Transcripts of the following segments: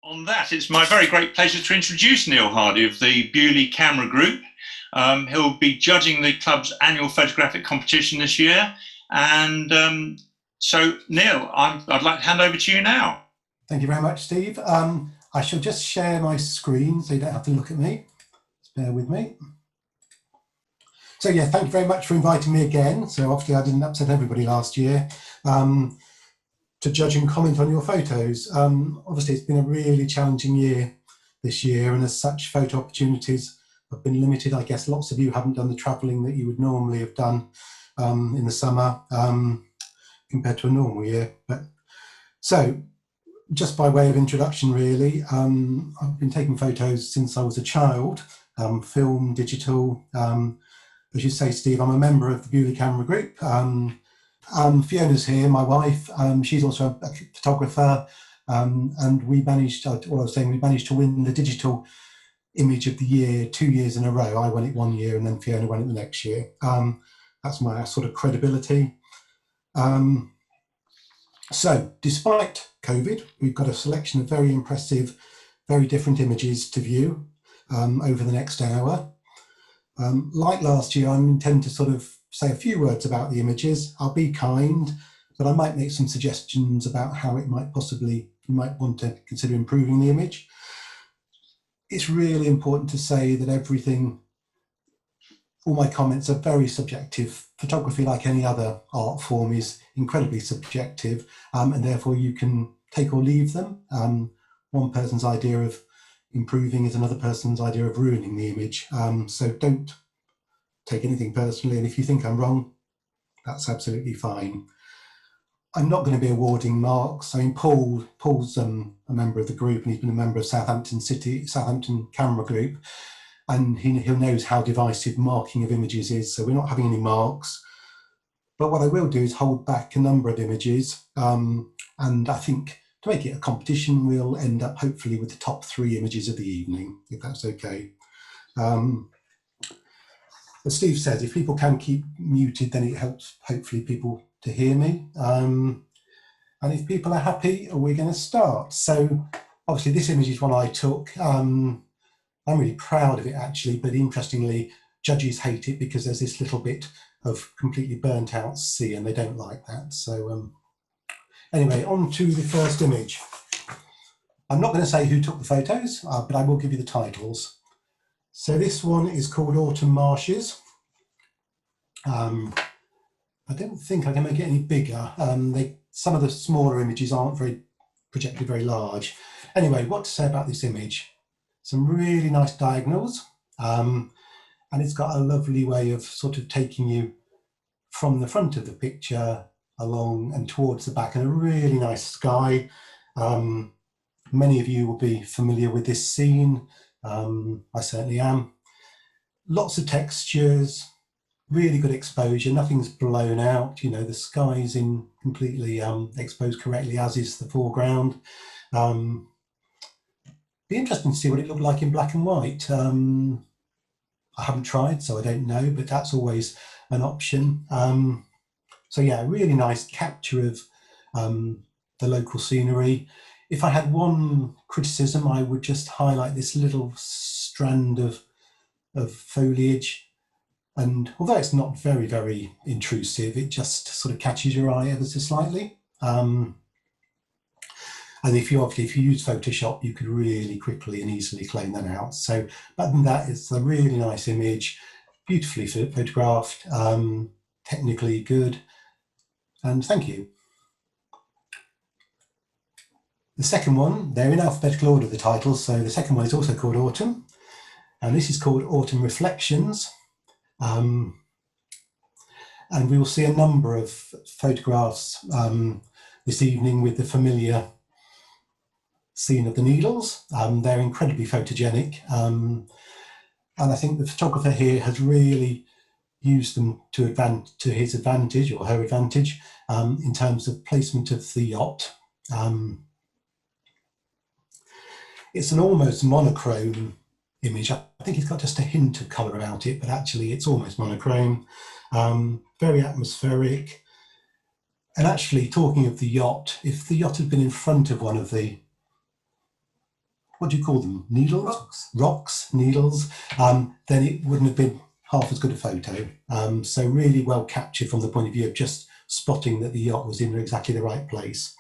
On that, it's my very great pleasure to introduce Neil Hardy of the Bewley Camera Group. He'll be judging the club's annual photographic competition this year. And so, Neil, I'd like to hand over to you now. Thank you very much, Steve. I shall just share my screen so you don't have to look at me. Just bear with me. So yeah, thank you very much for inviting me again. So obviously I didn't upset everybody last year. To judge and comment on your photos. Obviously it's been a really challenging year this year, and as such photo opportunities have been limited. I guess lots of you haven't done the travelling that you would normally have done in the summer compared to a normal year. But so just by way of introduction really, I've been taking photos since I was a child, film, digital. As you say, Steve, I'm a member of the Bewley Camera Group. Fiona's here, my wife. She's also a photographer, and we managed. We managed to win the digital image of the year 2 years in a row. I won it 1 year, and then Fiona won it the next year. That's my sort of credibility. So, despite COVID, we've got a selection of very impressive, very different images to view over the next hour. Like last year, I intend to sort of say a few words about the images. I'll be kind, but I might make some suggestions about how it might possibly, you might want to consider improving the image. It's really important to say that all my comments are very subjective. Photography, like any other art form, is incredibly subjective, and therefore you can take or leave them. One person's idea of improving is another person's idea of ruining the image. So don't take anything personally, and if you think I'm wrong, that's absolutely fine. I'm not going to be awarding marks. I mean, Paul's a member of the group, and he's been a member of Southampton Camera Group, and he knows how divisive marking of images is, so we're not having any marks. But what I will do is hold back a number of images, and I think to make it a competition, we'll end up hopefully with the top 3 images of the evening, if that's okay. As Steve says, if people can keep muted, then it helps hopefully people to hear me. And if people are happy, we're going to start. So obviously this image is one I took. I'm really proud of it actually, but interestingly, judges hate it because there's this little bit of completely burnt out sea, and they don't like that. So anyway, on to the first image. I'm not going to say who took the photos, but I will give you the titles. So this one is called Autumn Marshes. I don't think I can make it any bigger. Some of the smaller images aren't projected very large. Anyway, what to say about this image? Some really nice diagonals, and it's got a lovely way of sort of taking you from the front of the picture along and towards the back, and a really nice sky. Many of you will be familiar with this scene. I certainly am. Lots of textures, really good exposure, nothing's blown out, you know, the sky's in completely exposed correctly, as is the foreground. Be interesting to see what it looked like in black and white. I haven't tried, so I don't know, but that's always an option. So yeah, really nice capture of the local scenery. If I had one criticism, I would just highlight this little strand of foliage. And although it's not very, very intrusive, it just sort of catches your eye ever so slightly. And if you use Photoshop, you could really quickly and easily clone that out. So other than that, it's a really nice image, beautifully photographed, technically good. And thank you. The second one, they're in alphabetical order, the titles. So the second one is also called Autumn, and this is called Autumn Reflections. And we will see a number of photographs this evening with the familiar scene of the needles. They're incredibly photogenic, and I think the photographer here has really used them to his advantage or her advantage in terms of placement of the yacht. It's an almost monochrome image. I think it's got just a hint of colour about it, but actually it's almost monochrome, very atmospheric. And actually, talking of the yacht, if the yacht had been in front of one of the what do you call them? Needles? Rocks, needles. Then it wouldn't have been half as good a photo. So really well captured from the point of view of just spotting that the yacht was in exactly the right place.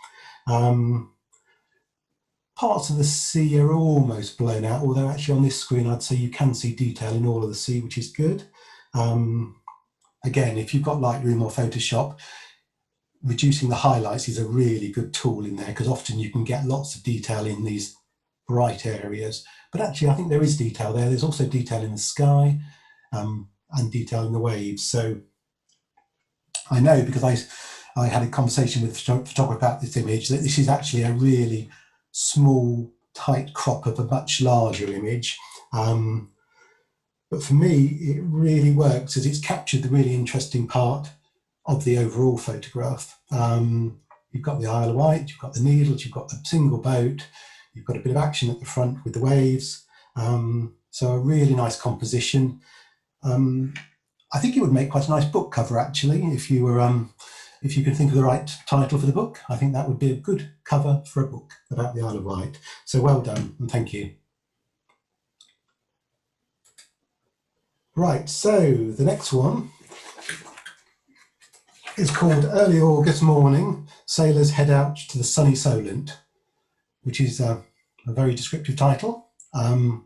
Parts of the sea are almost blown out, although actually on this screen I'd say you can see detail in all of the sea, which is good. Again, if you've got Lightroom or Photoshop, reducing the highlights is a really good tool in there, because often you can get lots of detail in these bright areas. But actually I think there is detail there. There's also detail in the sky and detail in the waves. So I know, because I had a conversation with a photographer about this image, that this is actually a really small, tight crop of a much larger image. But for me, it really works as it's captured the really interesting part of the overall photograph. You've got the Isle of Wight, you've got the needles, you've got the single boat, you've got a bit of action at the front with the waves. So a really nice composition. I think it would make quite a nice book cover, actually, if you were, if you could think of the right title for the book. I think that would be a good cover for a book about the Isle of Wight. So well done, and thank you. Right, so the next one is called Early August Morning, Sailors Head Out to the Sunny Solent, which is a very descriptive title. And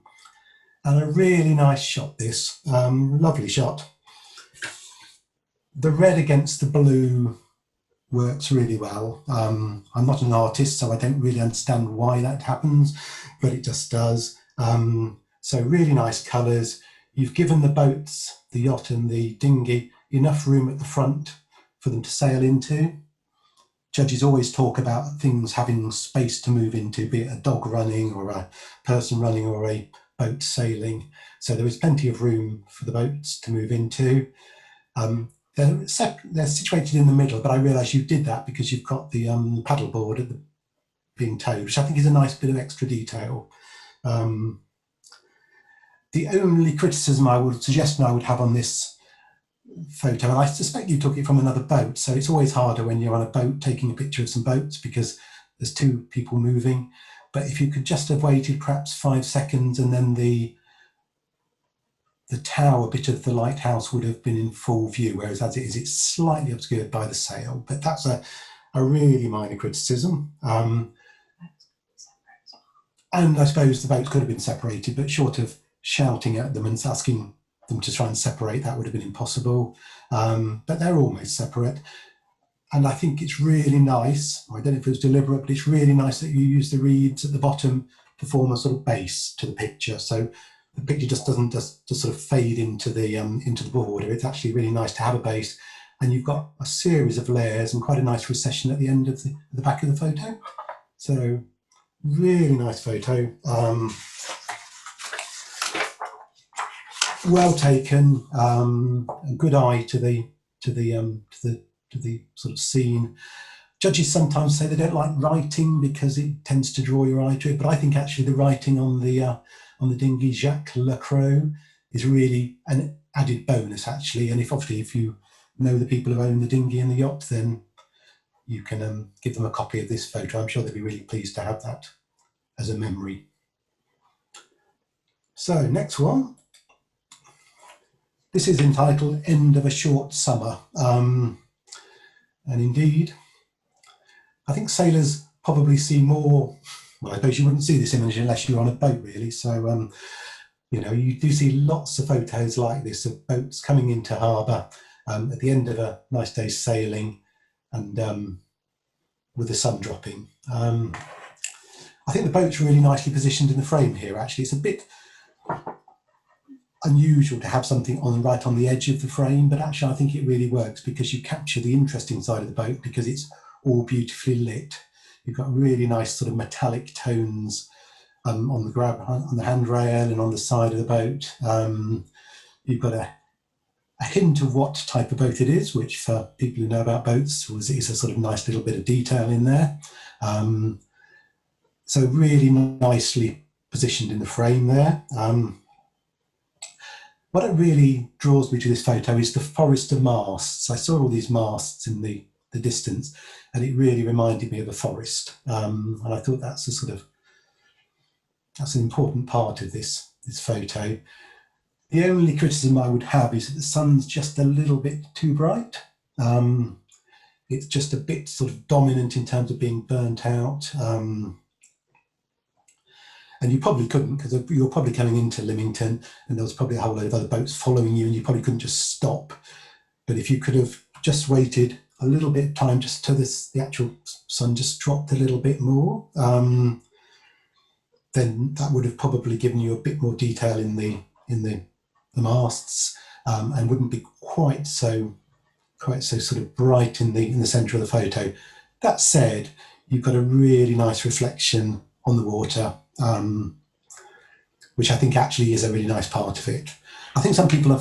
a really nice shot, this, lovely shot. The red against the blue works really well. I'm not an artist, so I don't really understand why that happens, but it just does. So really nice colours. You've given the boats, the yacht and the dinghy, enough room at the front for them to sail into. Judges always talk about things having space to move into, be it a dog running or a person running or a boat sailing. So there is plenty of room for the boats to move into. They're situated in the middle, but I realise you did that because you've got the paddleboard at being towed, which I think is a nice bit of extra detail. The only suggestion I would have on this photo, and I suspect you took it from another boat, so it's always harder when you're on a boat taking a picture of some boats because there's two people moving. But if you could just have waited perhaps 5 seconds, and then the tower bit of the lighthouse would have been in full view, whereas as it is, it's slightly obscured by the sail. But that's a really minor criticism. And I suppose the boats could have been separated, but short of shouting at them and asking them to try and separate, that would have been impossible. But they're almost separate. And I think it's really nice, I don't know if it was deliberate, but it's really nice that you use the reeds at the bottom to form a sort of base to the picture. So the picture just doesn't just sort of fade into the border. It's actually really nice to have a base, and you've got a series of layers and quite a nice recession at the end of the back of the photo. So really nice photo. Well taken. A good eye to the sort of scene. Judges sometimes say they don't like writing because it tends to draw your eye to it, but I think actually the writing on the dinghy, Jacques Lacroix, is really an added bonus actually. And if you know the people who own the dinghy and the yacht, then you can give them a copy of this photo. I'm sure they'll be really pleased to have that as a memory. So next one. This is entitled End of a Short Summer. And indeed, I think sailors probably see more, well, I suppose you wouldn't see this image unless you're on a boat really. So, you know, you do see lots of photos like this of boats coming into harbour at the end of a nice day's sailing and with the sun dropping. I think the boat's really nicely positioned in the frame here, actually. It's a bit unusual to have something right on the edge of the frame, but actually I think it really works because you capture the interesting side of the boat because it's all beautifully lit. You've got really nice sort of metallic tones on the handrail and on the side of the boat. You've got a hint of what type of boat it is, which for people who know about boats is a sort of nice little bit of detail in there. So really nicely positioned in the frame there. What it really draws me to this photo is the Forester masts. I saw all these masts in the distance and it really reminded me of a forest. And I thought that's a sort of That's an important part of this photo. The only criticism I would have is that the sun's just a little bit too bright. It's just a bit sort of dominant in terms of being burnt out. And you probably couldn't, because you're probably coming into Lymington and there was probably a whole load of other boats following you and you probably couldn't just stop. But if you could have just waited a little bit of time just till the actual sun just dropped a little bit more, then that would have probably given you a bit more detail in the masts, and wouldn't be quite so sort of bright in the centre of the photo. That said, you've got a really nice reflection on the water, which I think actually is a really nice part of it. I think some people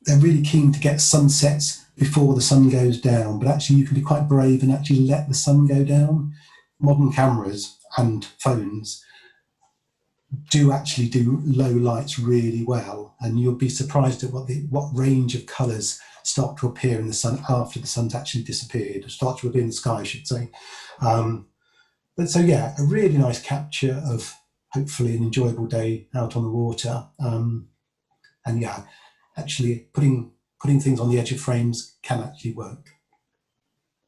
they're really keen to get sunsets before the sun goes down, but actually you can be quite brave and actually let the sun go down. Modern cameras and phones do actually do low lights really well, and you'll be surprised at what range of colours start to appear in the sun after the sun's actually disappeared, or start to appear in the sky, I should say. But so yeah, a really nice capture of hopefully an enjoyable day out on the water. And yeah, actually putting things on the edge of frames can actually work.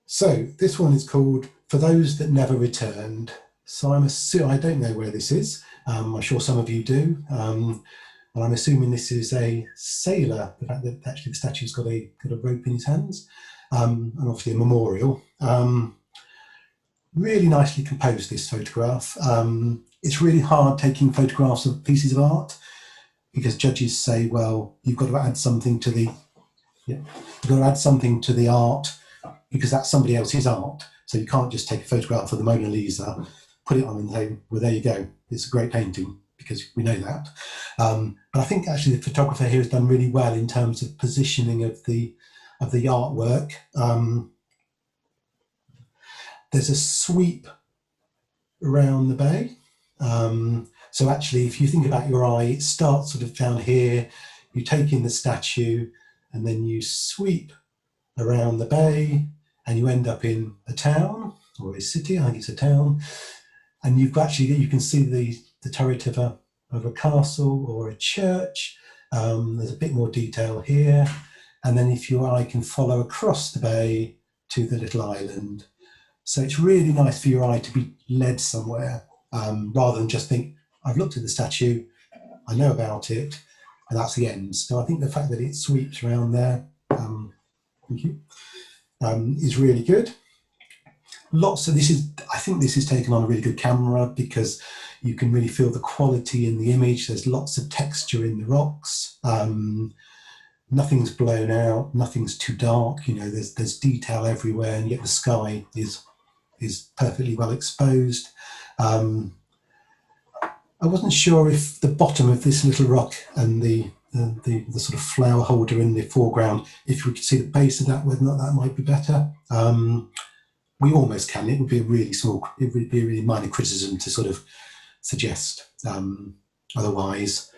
So this one is called For Those That Never Returned. So I don't know where this is. I'm sure some of you do. And I'm assuming this is a sailor, the fact that actually the statue's got a rope in his hands, and obviously a memorial. Really nicely composed, this photograph. It's really hard taking photographs of pieces of art because judges say, well, you've got to add something to the art because that's somebody else's art. So you can't just take a photograph of the Mona Lisa, put it on and say, well, there you go, it's a great painting, because we know that. But I think actually the photographer here has done really well in terms of positioning of the artwork. There's a sweep around the bay. So actually, if you think about your eye, it starts sort of down here, you take in the statue, and then you sweep around the bay, and you end up in a town, or a city, I think it's a town, and you can see the turret of a castle or a church. There's a bit more detail here, and then if your eye can follow across the bay to the little island. So it's really nice for your eye to be led somewhere, rather than just think, I've looked at the statue, I know about it, and that's the end. So I think the fact that it sweeps around there, thank you, is really good. I think this is taken on a really good camera because you can really feel the quality in the image. There's lots of texture in the rocks. Nothing's blown out, nothing's too dark. You know, there's detail everywhere, and yet the sky is perfectly well exposed. I wasn't sure if the bottom of this little rock and the sort of flower holder in the foreground, if we could see the base of that, whether or not that might be better. We almost can. It would be a really minor criticism to sort of suggest otherwise.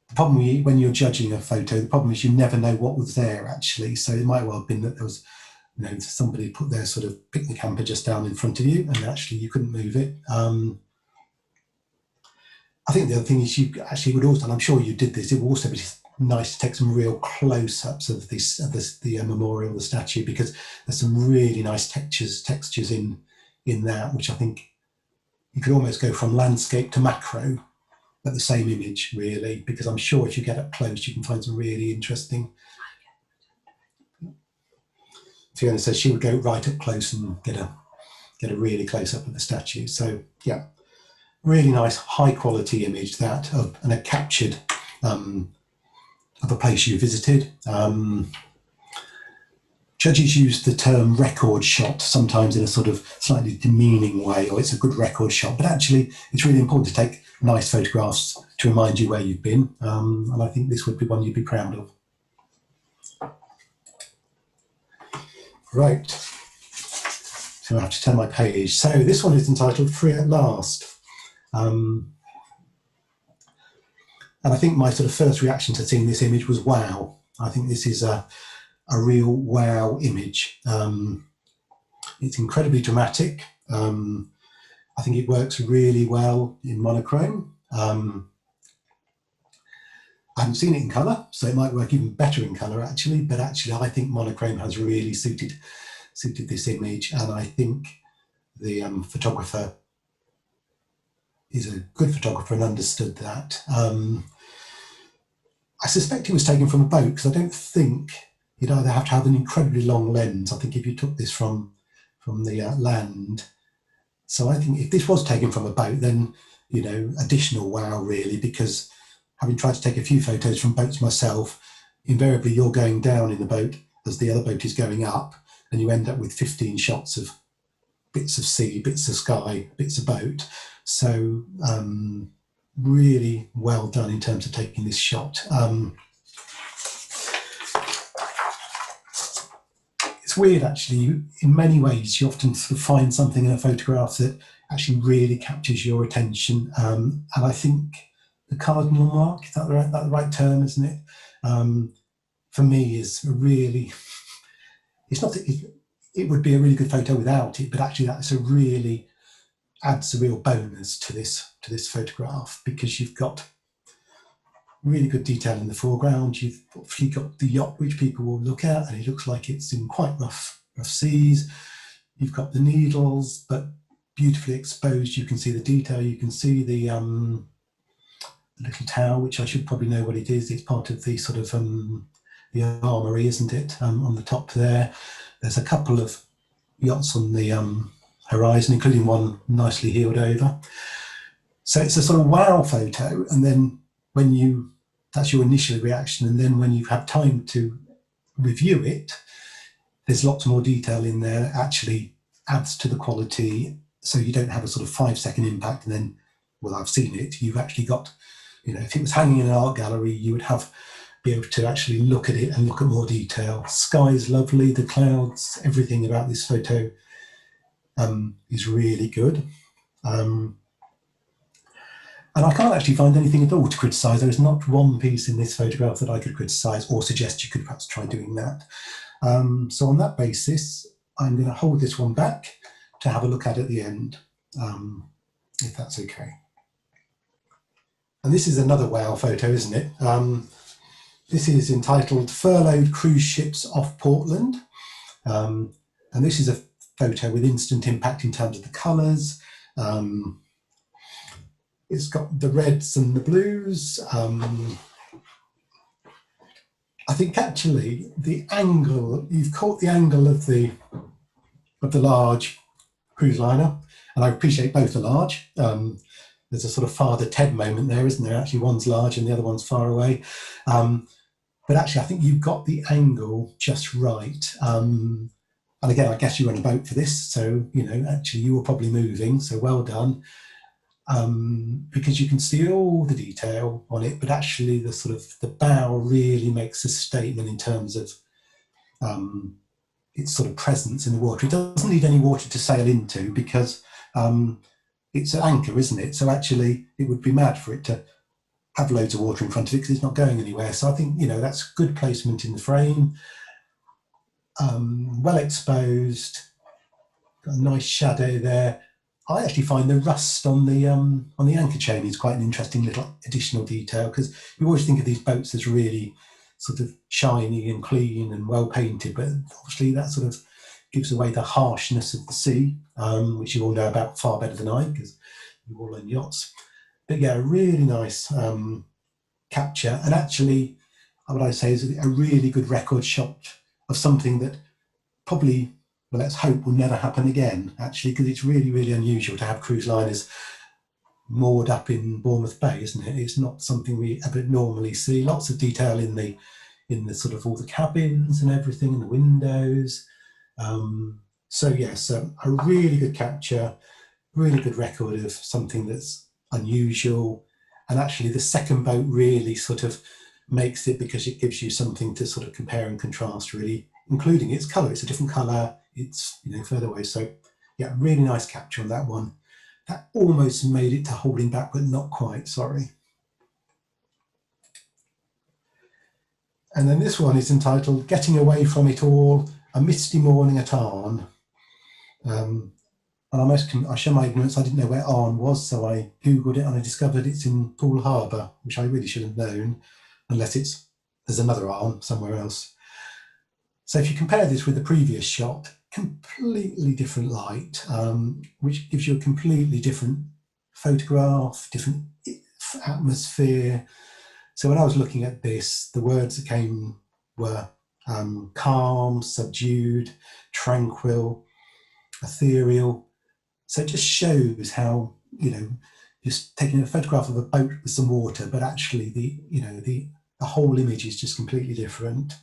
The problem when you're judging a photo, the problem is you never know what was there actually. So it might well have been that there was, somebody put their sort of picnic hamper just down in front of you, and actually you couldn't move it. I think the other thing is you actually would also, and I'm sure you did this, it would also be nice to take some real close-ups of the memorial, the statue, because there's some really nice textures in that, which I think you could almost go from landscape to macro at the same image, really, because I'm sure if you get up close, you can find some really interesting. Fiona says she would go right up close and get a really close-up of the statue. So yeah, really nice, high-quality image that and a captured of a place you visited. Judges use the term record shot sometimes in a sort of slightly demeaning way, or it's a good record shot, but actually it's really important to take nice photographs to remind you where you've been, and I think this would be one you'd be proud of. Right, so I have to turn my page. So this one is entitled Free at Last. And I think my sort of first reaction to seeing this image was wow. I think this is a real wow image. It's incredibly dramatic, and I think it works really well in monochrome. I haven't seen it in colour, so it might work even better in colour actually, but actually I think monochrome has really suited this image, and I think the photographer is a good photographer and understood that. I suspect it was taken from a boat, because I don't think you'd either have to have an incredibly long lens. I think if you took this from the land, so I think if this was taken from a boat, then, you know, additional wow really, because having tried to take a few photos from boats myself, invariably you're going down in the boat as the other boat is going up, and you end up with 15 shots of bits of sea, bits of sky, bits of boat. So really well done in terms of taking this shot. It's weird actually, in many ways you often sort of find something in a photograph that actually really captures your attention, and I think the cardinal mark, is that the right term, isn't it? For me is really, it's not that it would be a really good photo without it, but actually that's a really adds a real bonus to this photograph, because you've got really good detail in the foreground. You've got the yacht which people will look at, and it looks like it's in quite rough seas. You've got the needles, but beautifully exposed. You can see the detail. You can see the little tower, which I should probably know what it is. It's part of the sort of the armory, isn't it? On the top there, there's a couple of yachts on the horizon, including one nicely heeled over. So it's a sort of wow photo, and then when that's your initial reaction, and then when you have time to review it, there's lots more detail in there that actually adds to the quality, so you don't have a sort of 5-second impact and then, well, I've seen it. You've actually got, you know, if it was hanging in an art gallery, you would be able to actually look at it and look at more detail. Sky's lovely, the clouds, everything about this photo is really good. And I can't actually find anything at all to criticise. There is not one piece in this photograph that I could criticise or suggest you could perhaps try doing that. So on that basis, I'm going to hold this one back to have a look at the end, if that's okay. And this is another wow photo, isn't it? This is entitled Furloughed Cruise Ships Off Portland. And this is a photo with instant impact in terms of the colours. It's got the reds and the blues. I think actually the angle, you've caught the angle of the large cruise liner, and I appreciate both are large. There's a sort of Father Ted moment there, isn't there? Actually, one's large and the other one's far away. But actually, I think you've got the angle just right. And again, I guess you were on a boat for this, so, you know, actually you were probably moving, so well done. Because you can see all the detail on it, but actually the sort of the bow really makes a statement in terms of its sort of presence in the water. It doesn't need any water to sail into, because it's an anchor, isn't it? So actually it would be mad for it to have loads of water in front of it, because it's not going anywhere. So I think, you know, that's good placement in the frame. Well exposed, got a nice shadow there. I actually find the rust on the anchor chain is quite an interesting little additional detail, because you always think of these boats as really sort of shiny and clean and well painted, but obviously that sort of gives away the harshness of the sea, which you all know about far better than I, because you all own yachts. But yeah, really nice capture, and actually what I say is a really good record shot of something that probably, well, let's hope will never happen again, actually, because it's really, really unusual to have cruise liners moored up in Bournemouth Bay, isn't it? It's not something we ever normally see. Lots of detail in the sort of all the cabins and everything, and the windows. So yes, a really good capture, really good record of something that's unusual. And actually the second boat really sort of makes it, because it gives you something to sort of compare and contrast, really, including its colour. It's a different colour, it's, you know, further away. So yeah, really nice capture on that one. That almost made it to holding back, but not quite, sorry. And then this one is entitled Getting Away From It All, A Misty Morning at Arne. And I show my ignorance, I didn't know where Arne was, so I Googled it and I discovered it's in Poole Harbour, which I really should have known, unless there's another Arne somewhere else. So if you compare this with the previous shot, completely different light, which gives you a completely different photograph, different atmosphere. So when I was looking at this, the words that came were calm, subdued, tranquil, ethereal. So it just shows how, just taking a photograph of a boat with some water, but actually the whole image is just completely different.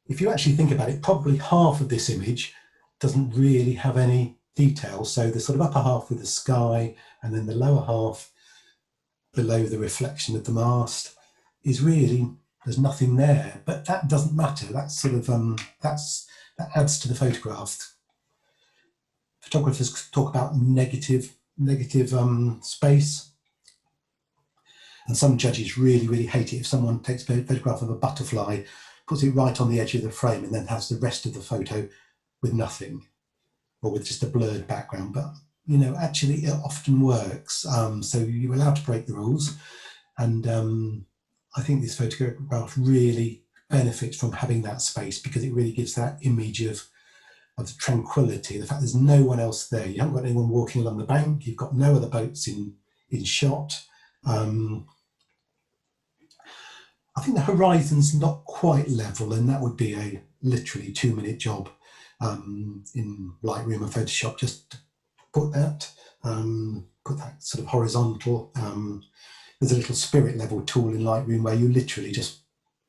If you actually think about it, probably half of this image doesn't really have any detail. So the sort of upper half with the sky, and then the lower half below the reflection of the mast is really, there's nothing there, but that doesn't matter. That's sort of, that adds to the photograph. Photographers talk about negative space. And some judges really, really hate it if someone takes a photograph of a butterfly, puts it right on the edge of the frame, and then has the rest of the photo with nothing, or with just a blurred background. But, actually it often works. So you're allowed to break the rules. And I think this photograph really benefits from having that space, because it really gives that image of tranquility, the fact there's no one else there. You haven't got anyone walking along the bank, you've got no other boats in shot. I think the horizon's not quite level, and that would be a literally 2-minute job in Lightroom and Photoshop, just to put that sort of horizontal. There's a little spirit level tool in Lightroom where you literally just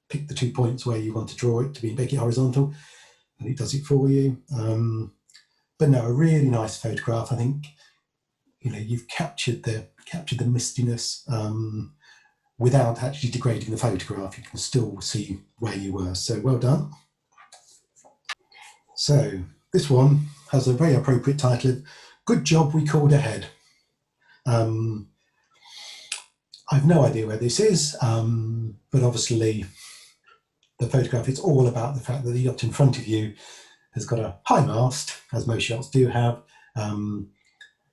pick the 2 points where you want to draw it to make it horizontal, and it does it for you. But no, a really nice photograph. I think you've captured the mistiness without actually degrading the photograph. You can still see where you were. So well done. So this one has a very appropriate title of "Good Job We Called Ahead." I've no idea where this is, but obviously the photograph, it's all about the fact that the yacht in front of you has got a high mast, as most yachts do have, and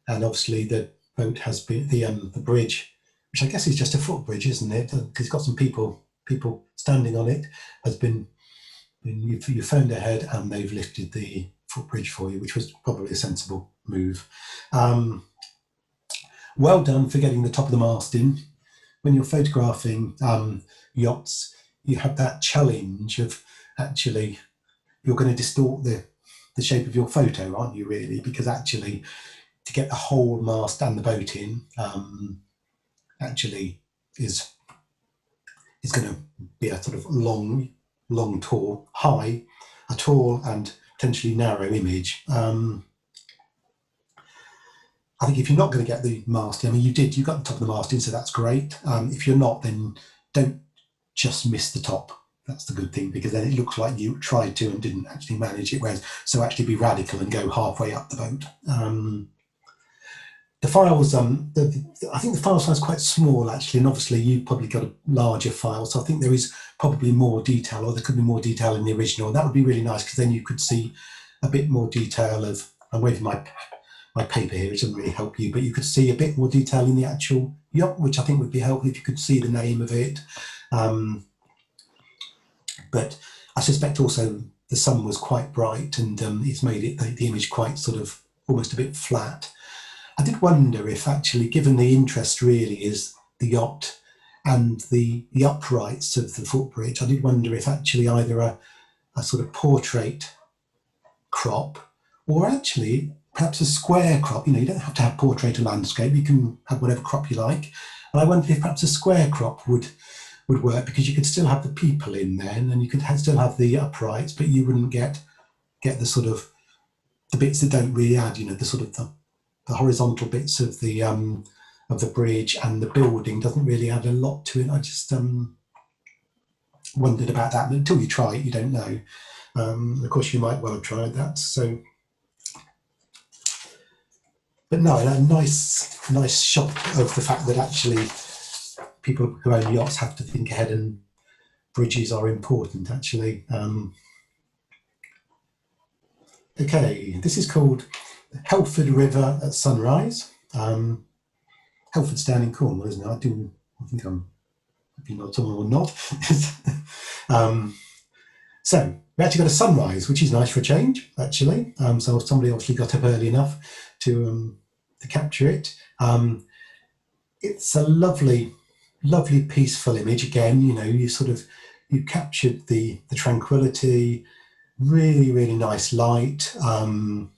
obviously the boat has been the bridge, which I guess is just a footbridge, isn't it? Because it's got some people standing on it. You phoned ahead and they've lifted the footbridge for you, which was probably a sensible move. Well done for getting the top of the mast in. When you're photographing yachts, you have that challenge of actually you're going to distort the shape of your photo, aren't you, really? Because actually to get the whole mast and the boat in actually is going to be a sort of long, tall, high, a tall and potentially narrow image. I think if you're not going to get the mast, you got the top of the mast in, so that's great. If you're not, then don't just miss the top. That's the good thing, because then it looks like you tried to and didn't actually manage it. Whereas, so actually be radical and go halfway up the boat. The files, I think the file size is quite small actually, and obviously you've probably got a larger file, so I think there is probably more detail, or there could be more detail in the original. That would be really nice, because then you could see a bit more detail of, I'm waving my paper here, it doesn't really help you, but you could see a bit more detail in the actual yacht, which I think would be helpful if you could see the name of it. But I suspect also the sun was quite bright, and it's made it the image quite sort of almost a bit flat. I did wonder if actually, given the interest really is the yacht and the uprights of the footbridge, I did wonder if actually either a sort of portrait crop, or actually perhaps a square crop. You don't have to have portrait or landscape, you can have whatever crop you like. And I wondered if perhaps a square crop would work, because you could still have the people in there, and then you could still have the uprights, but you wouldn't get the sort of the bits that don't really add, the sort of the horizontal bits of the bridge, and the building doesn't really add a lot to it. I just wondered about that, and until you try it, you don't know. Of course, you might well have tried that. So, but no, a nice shot of the fact that actually people who own yachts have to think ahead, and bridges are important actually. Okay, this is called Helford River at Sunrise. Helford's down in Cornwall, isn't it? I think I'm maybe not someone or not. So we actually got a sunrise, which is nice for a change, actually. So somebody obviously got up early enough to capture it. It's a lovely, lovely, peaceful image. Again, you know, you captured the tranquility. Really, really nice light. Sorry,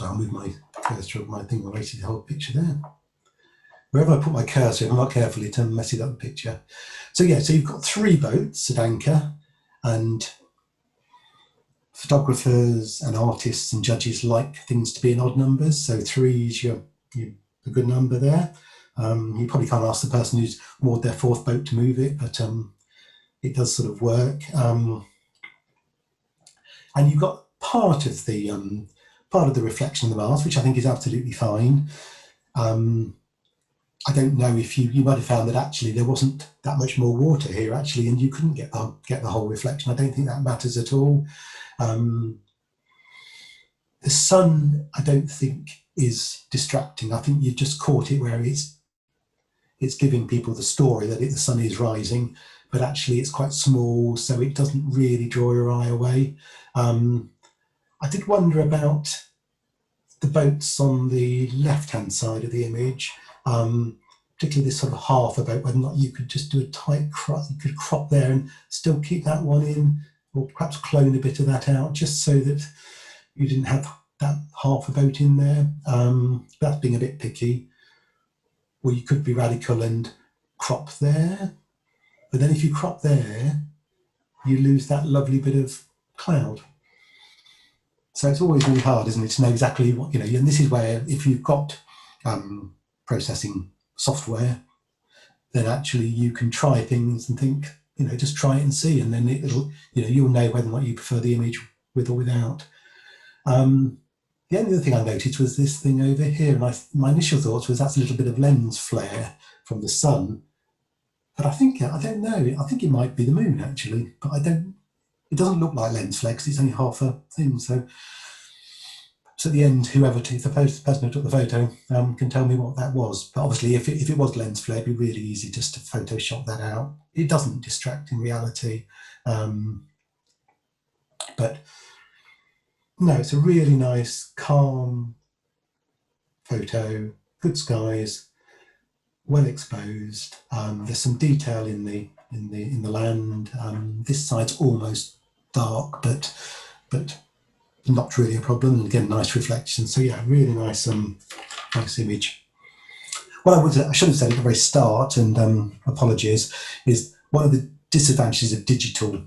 I'll move my cursor of my thing. I rated the whole picture there. Wherever I put my cursor, if I'm not careful, it messes up the picture. So yeah, so you've got 3 boats at anchor, and photographers and artists and judges like things to be in odd numbers. So 3 is a good number there. You probably can't ask the person who's moored their 4th boat to move it, but it does sort of work. And you've got part of the reflection of the mast, which I think is absolutely fine. I don't know if you might have found that actually there wasn't that much more water here actually, and you couldn't get the whole reflection. I don't think that matters at all. The sun, I don't think, is distracting. I think you've just caught it where it's giving people the story that the sun is rising, but actually it's quite small, so it doesn't really draw your eye away. I did wonder about the boats on the left-hand side of the image, particularly this sort of half a boat, whether or not you could just do a tight crop, you could crop there and still keep that one in, or perhaps clone a bit of that out, just so that you didn't have that half a boat in there. That's being a bit picky. Or you could be radical and crop there, but then if you crop there, you lose that lovely bit of cloud. So it's always really hard, isn't it, to know exactly what, you know, and this is where if you've got processing software, then actually you can try things and think, you know, just try it and see, and then it'll, you know, you'll know whether or not you prefer the image with or without. The only other thing I noticed was this thing over here, and my initial thoughts was that's a little bit of lens flare from the sun, but I don't know, I think it might be the moon actually, but it doesn't look like lens flare because it's only half a thing. So at the end, the person who took the photo can tell me what that was. But obviously, if it was lens flare, it'd be really easy just to Photoshop that out. It doesn't distract in reality. But no, it's a really nice, calm photo, good skies, well exposed. There's some detail in the land. This side's almost dark, but not really a problem. And again, nice reflection. So yeah, really nice image. What I should have said at the very start, and apologies, is one of the disadvantages of digital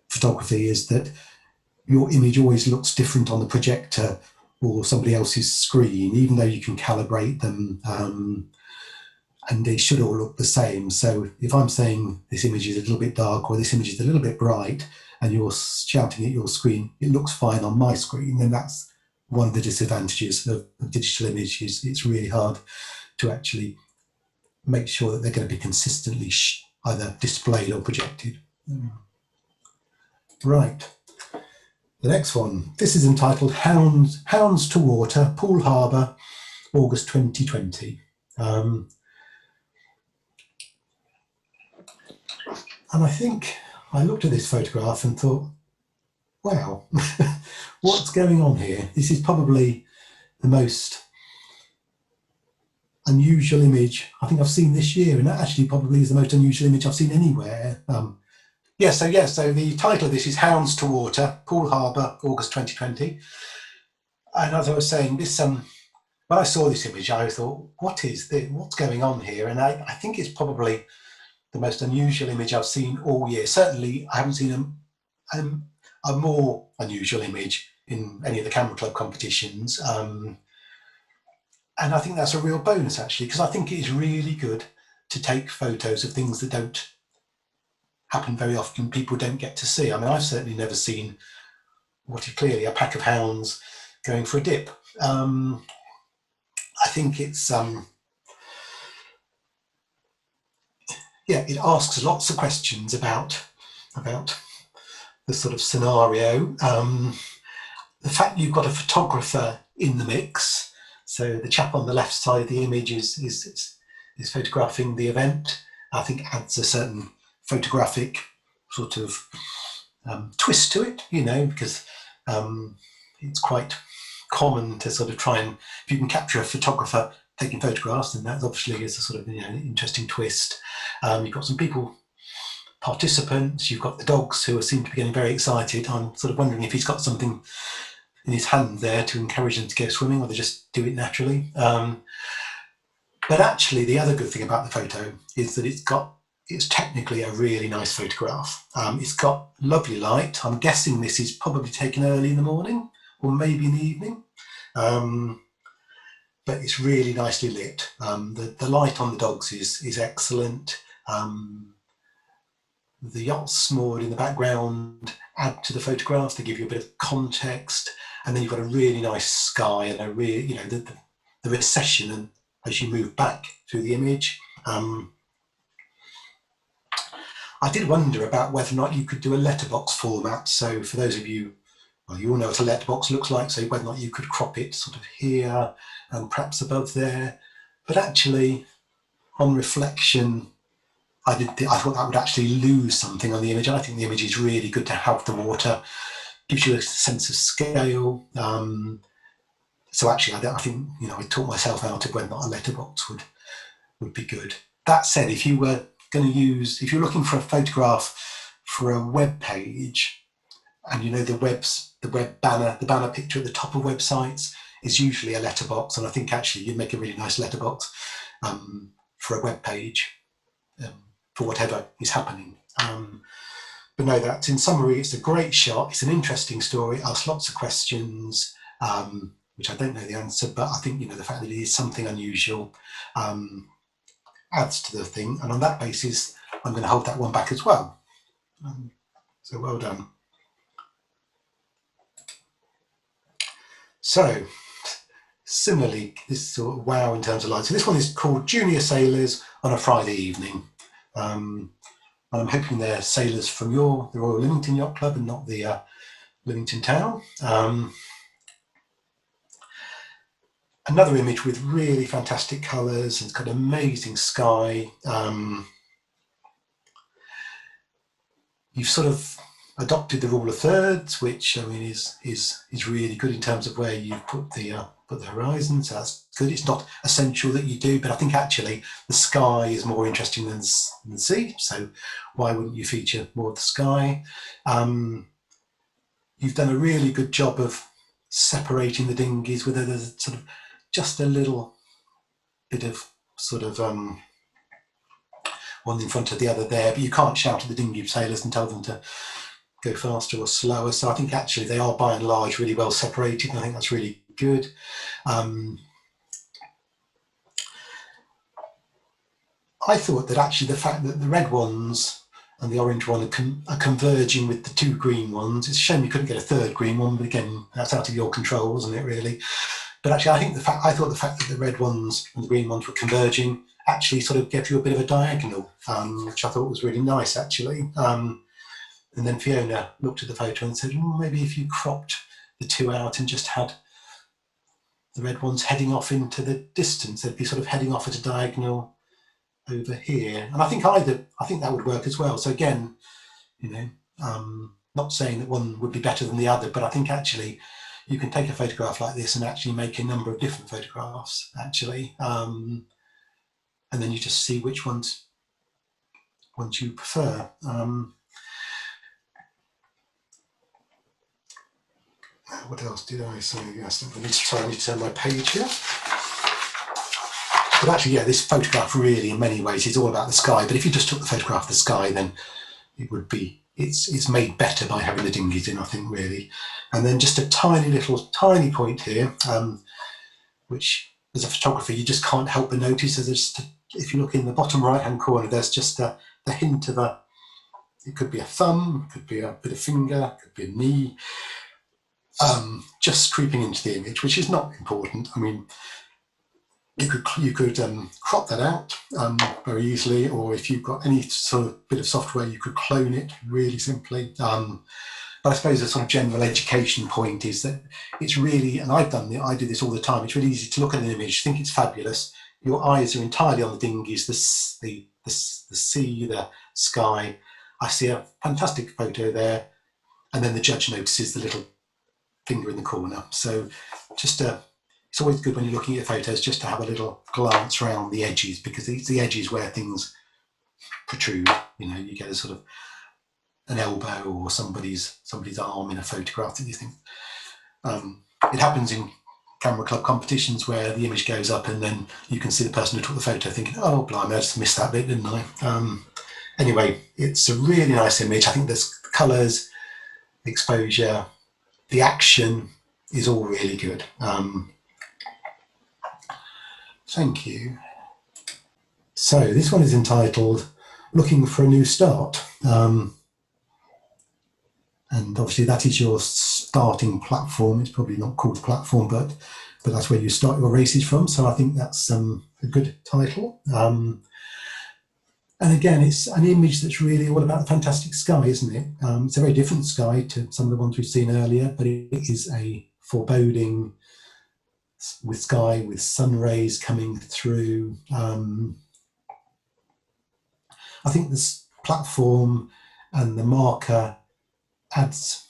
photography is that your image always looks different on the projector or somebody else's screen, even though you can calibrate them, and they should all look the same. So if I'm saying this image is a little bit dark or this image is a little bit bright, and you're shouting at your screen, it looks fine on my screen, then that's one of the disadvantages of digital images. It's really hard to actually make sure that they're going to be consistently either displayed or projected. Right. The next one. This is entitled Hounds to Water, Poole Harbour, August 2020. And I think I looked at this photograph and thought, wow, what's going on here? This is probably the most unusual image I think I've seen this year, and that actually probably is the most unusual image I've seen anywhere. So the title of this is Hounds to Water, Poole Harbour, August 2020. And as I was saying, this when I saw this image, I thought, what is this? What's going on here? And I think it's probably the most unusual image I've seen all year. Certainly, I haven't seen a more unusual image in any of the Camera Club competitions. And I think that's a real bonus, actually, because I think it is really good to take photos of things that don't happen very often, people don't get to see. I mean, I've certainly never seen what is clearly a pack of hounds going for a dip. I think it's, it asks lots of questions about sort of scenario. The fact you've got a photographer in the mix, so the chap on the left side of the image is photographing the event, I think adds a certain photographic sort of twist to it, you know, because it's quite common to sort of try and, if you can capture a photographer taking photographs, then that obviously is a sort of, you know, interesting twist. You've got some people, participants, you've got the dogs who seem to be getting very excited. I'm sort of wondering if he's got something in his hand there to encourage them to go swimming, or they just do it naturally. But actually, the other good thing about the photo is that it's technically a really nice photograph. It's got lovely light. I'm guessing this is probably taken early in the morning or maybe in the evening. But it's really nicely lit. The light on the dogs is excellent. The yachts moored in the background add to the photograph. They give you a bit of context, and then you've got a really nice sky and a really, you know, the recession and as you move back through the image. I did wonder about whether or not you could do a letterbox format. So for those of you, well, you all know what a letterbox looks like, so whether or not you could crop it sort of here and perhaps above there. But actually, on reflection, I thought that would actually lose something on the image. I think the image is really good to have the water, gives you a sense of scale. So actually, I think, you know, I talked myself out of whether or not a letterbox would be good. That said, if you were going to use, if you're looking for a photograph for a web page, and you know the web banner, the banner picture at the top of websites is usually a letterbox, and I think actually you'd make a really nice letterbox for a web page for whatever is happening. But no, that's in summary, it's a great shot. It's an interesting story. Asks lots of questions, which I don't know the answer, but I think, you know, the fact that it is something unusual adds to the thing. And on that basis, I'm going to hold that one back as well. So well done. So similarly, this sort of wow in terms of light. So this one is called Junior Sailors on a Friday Evening. And I'm hoping they're sailors from the Royal Lymington Yacht Club and not the Lymington Town. Another image with really fantastic colours, and it's got an amazing sky. You've sort of adopted the rule of thirds, which I mean is really good in terms of where you put the horizon. So that's good. It's not essential that you do, but I think actually the sky is more interesting than the sea. So why wouldn't you feature more of the sky? You've done a really good job of separating the dinghies with a sort of just a little bit of sort of one in front of the other there, but you can't shout at the dinghy sailors and tell them to go faster or slower. So I think actually they are by and large really well separated, and I think that's really good. I thought that actually the fact that the red ones and the orange one are converging with the two green ones, it's a shame you couldn't get a third green one, but again, that's out of your control, isn't it, really? But actually, I thought the fact that the red ones and the green ones were converging actually sort of gave you a bit of a diagonal, which I thought was really nice, actually. And then Fiona looked at the photo and said, well, maybe if you cropped the two out and just had the red ones heading off into the distance, they'd be sort of heading off at a diagonal over here. And I think that would work as well. So again, you know, not saying that one would be better than the other, but I think actually you can take a photograph like this and actually make a number of different photographs, actually. And then you just see which ones you prefer. What else did I say? Yes, I need to turn my page here. But actually, yeah, this photograph really, in many ways, is all about the sky. But if you just took the photograph of the sky, then it would be, it's made better by having the dinghies in, I think, really. And then just a tiny point here, which as a photographer, you just can't help but notice. So if you look in the bottom right-hand corner, there's just the hint of it could be a thumb, it could be a bit of finger, it could be a knee, just creeping into the image, which is not important. I mean, you could crop that out very easily, or if you've got any sort of bit of software, you could clone it really simply. But I suppose the sort of general education point is that it's really, and I do this all the time, it's really easy to look at an image, think it's fabulous. Your eyes are entirely on the dinghies, the sea, the sky. I see a fantastic photo there, and then the judge notices the little finger in the corner. So it's always good when you're looking at photos just to have a little glance around the edges, because it's the edges where things protrude. You get a sort of an elbow or somebody's arm in a photograph that you think. It happens in camera club competitions where the image goes up and then you can see the person who took the photo thinking, oh blimey, I just missed that bit, didn't I? Anyway, it's a really nice image. I think there's the colours, the exposure, the action is all really good. Thank you. So this one is entitled Looking for a New Start. And obviously that is your starting platform. It's probably not called the platform, but that's where you start your races from. So I think that's a good title. And again, it's an image that's really all about the fantastic sky, isn't it? It's a very different sky to some of the ones we've seen earlier, but it is a foreboding with sky, with sun rays coming through. I think this platform and the marker adds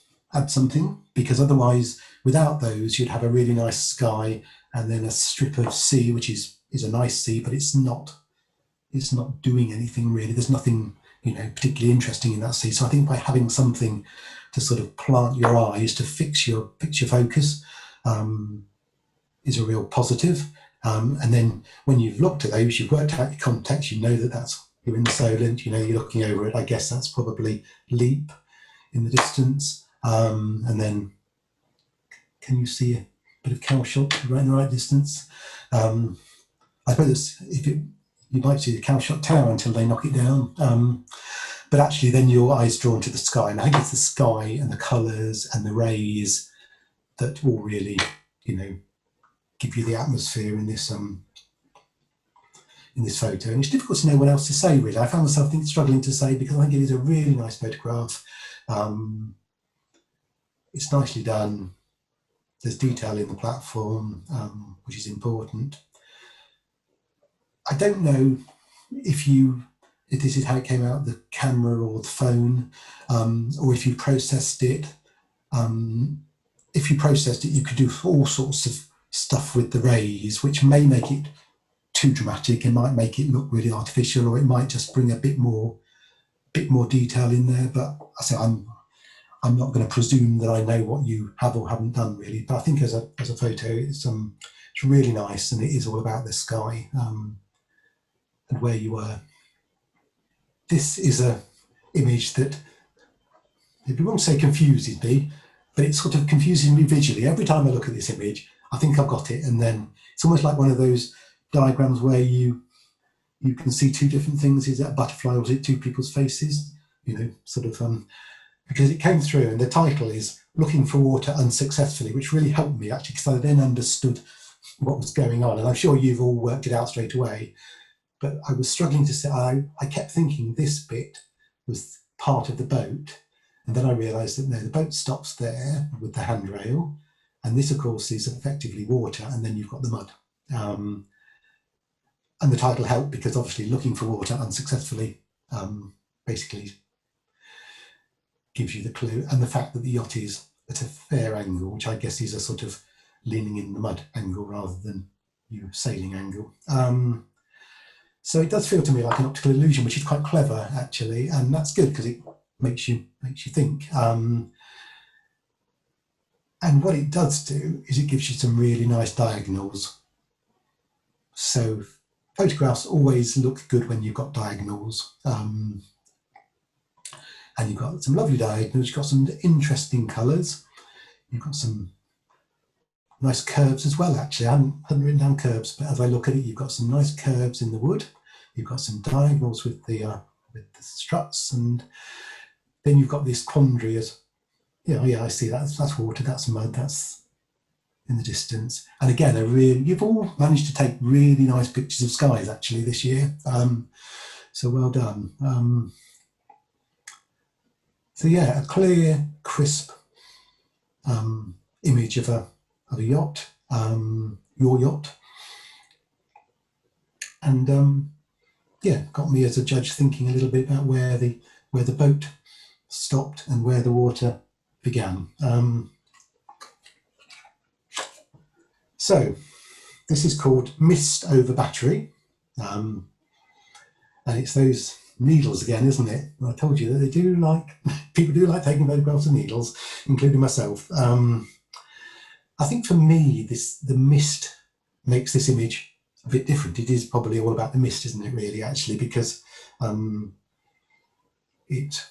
something, because otherwise without those you'd have a really nice sky and then a strip of sea, which is a nice sea, but it's not doing anything really. There's nothing particularly interesting in that sea. So I think by having something to sort of plant your eyes, to fix your focus, is a real positive. And then when you've looked at those, you've worked out your context, you know that you're in Solent, you're looking over it. I guess that's probably Leap in the distance, and then can you see a bit of Calshot right in the right distance? I suppose you might see the Calshot Tower until they knock it down, but actually then your eyes drawn to the sky, and I think it's the sky and the colours and the rays that will really give you the atmosphere in this photo. And it's difficult to know what else to say really. I found myself struggling to say, because I think it is a really nice photograph. It's nicely done. There's detail in the platform, which is important. I don't know if this is how it came out, the camera or the phone, or if you processed it. If you processed it, you could do all sorts of stuff with the rays, which may make it too dramatic. It might make it look really artificial, or it might just bring a bit more detail in there. But I say I'm not going to presume that I know what you have or haven't done really. But I think as a photo, it's really nice, and it is all about the sky and where you were. This is a image that, if you won't say confuses me, but it sort of confuses me visually. Every time I look at this image, I think I've got it, and then it's almost like one of those diagrams where you can see two different things. Is it a butterfly or is it two people's faces? Because it came through, and the title is Looking for Water Unsuccessfully, which really helped me actually, because I then understood what was going on. And I'm sure you've all worked it out straight away, but I was struggling to say, I kept thinking this bit was part of the boat. And then I realised that no, the boat stops there with the handrail. And this, of course, is effectively water, and then you've got the mud. And the title helped because obviously looking for water unsuccessfully basically gives you the clue. And the fact that the yacht is at a fair angle, which I guess is a sort of leaning in the mud angle rather than you sailing angle. So it does feel to me like an optical illusion, which is quite clever actually, and that's good because it makes you think. And what it does do is it gives you some really nice diagonals. So photographs always look good when you've got diagonals. And you've got some lovely diagonals, you've got some interesting colours, you've got some nice curves as well actually. I hadn't written down curves, but as I look at it, you've got some nice curves in the wood, you've got some diagonals with the struts, and then you've got this quandary as, yeah, I see that's water, that's mud, that's in the distance. And again, you've all managed to take really nice pictures of skies actually this year. So well done. So yeah, a clear, crisp image of a yacht, your yacht, and yeah, got me as a judge thinking a little bit about where the boat stopped and where the water began. So this is called Mist over Battery, and it's those needles again, isn't it? I told you that they do like, people do like taking photographs of needles, including myself. I think for me, the mist makes this image a bit different. It is probably all about the mist, isn't it, really, actually, because it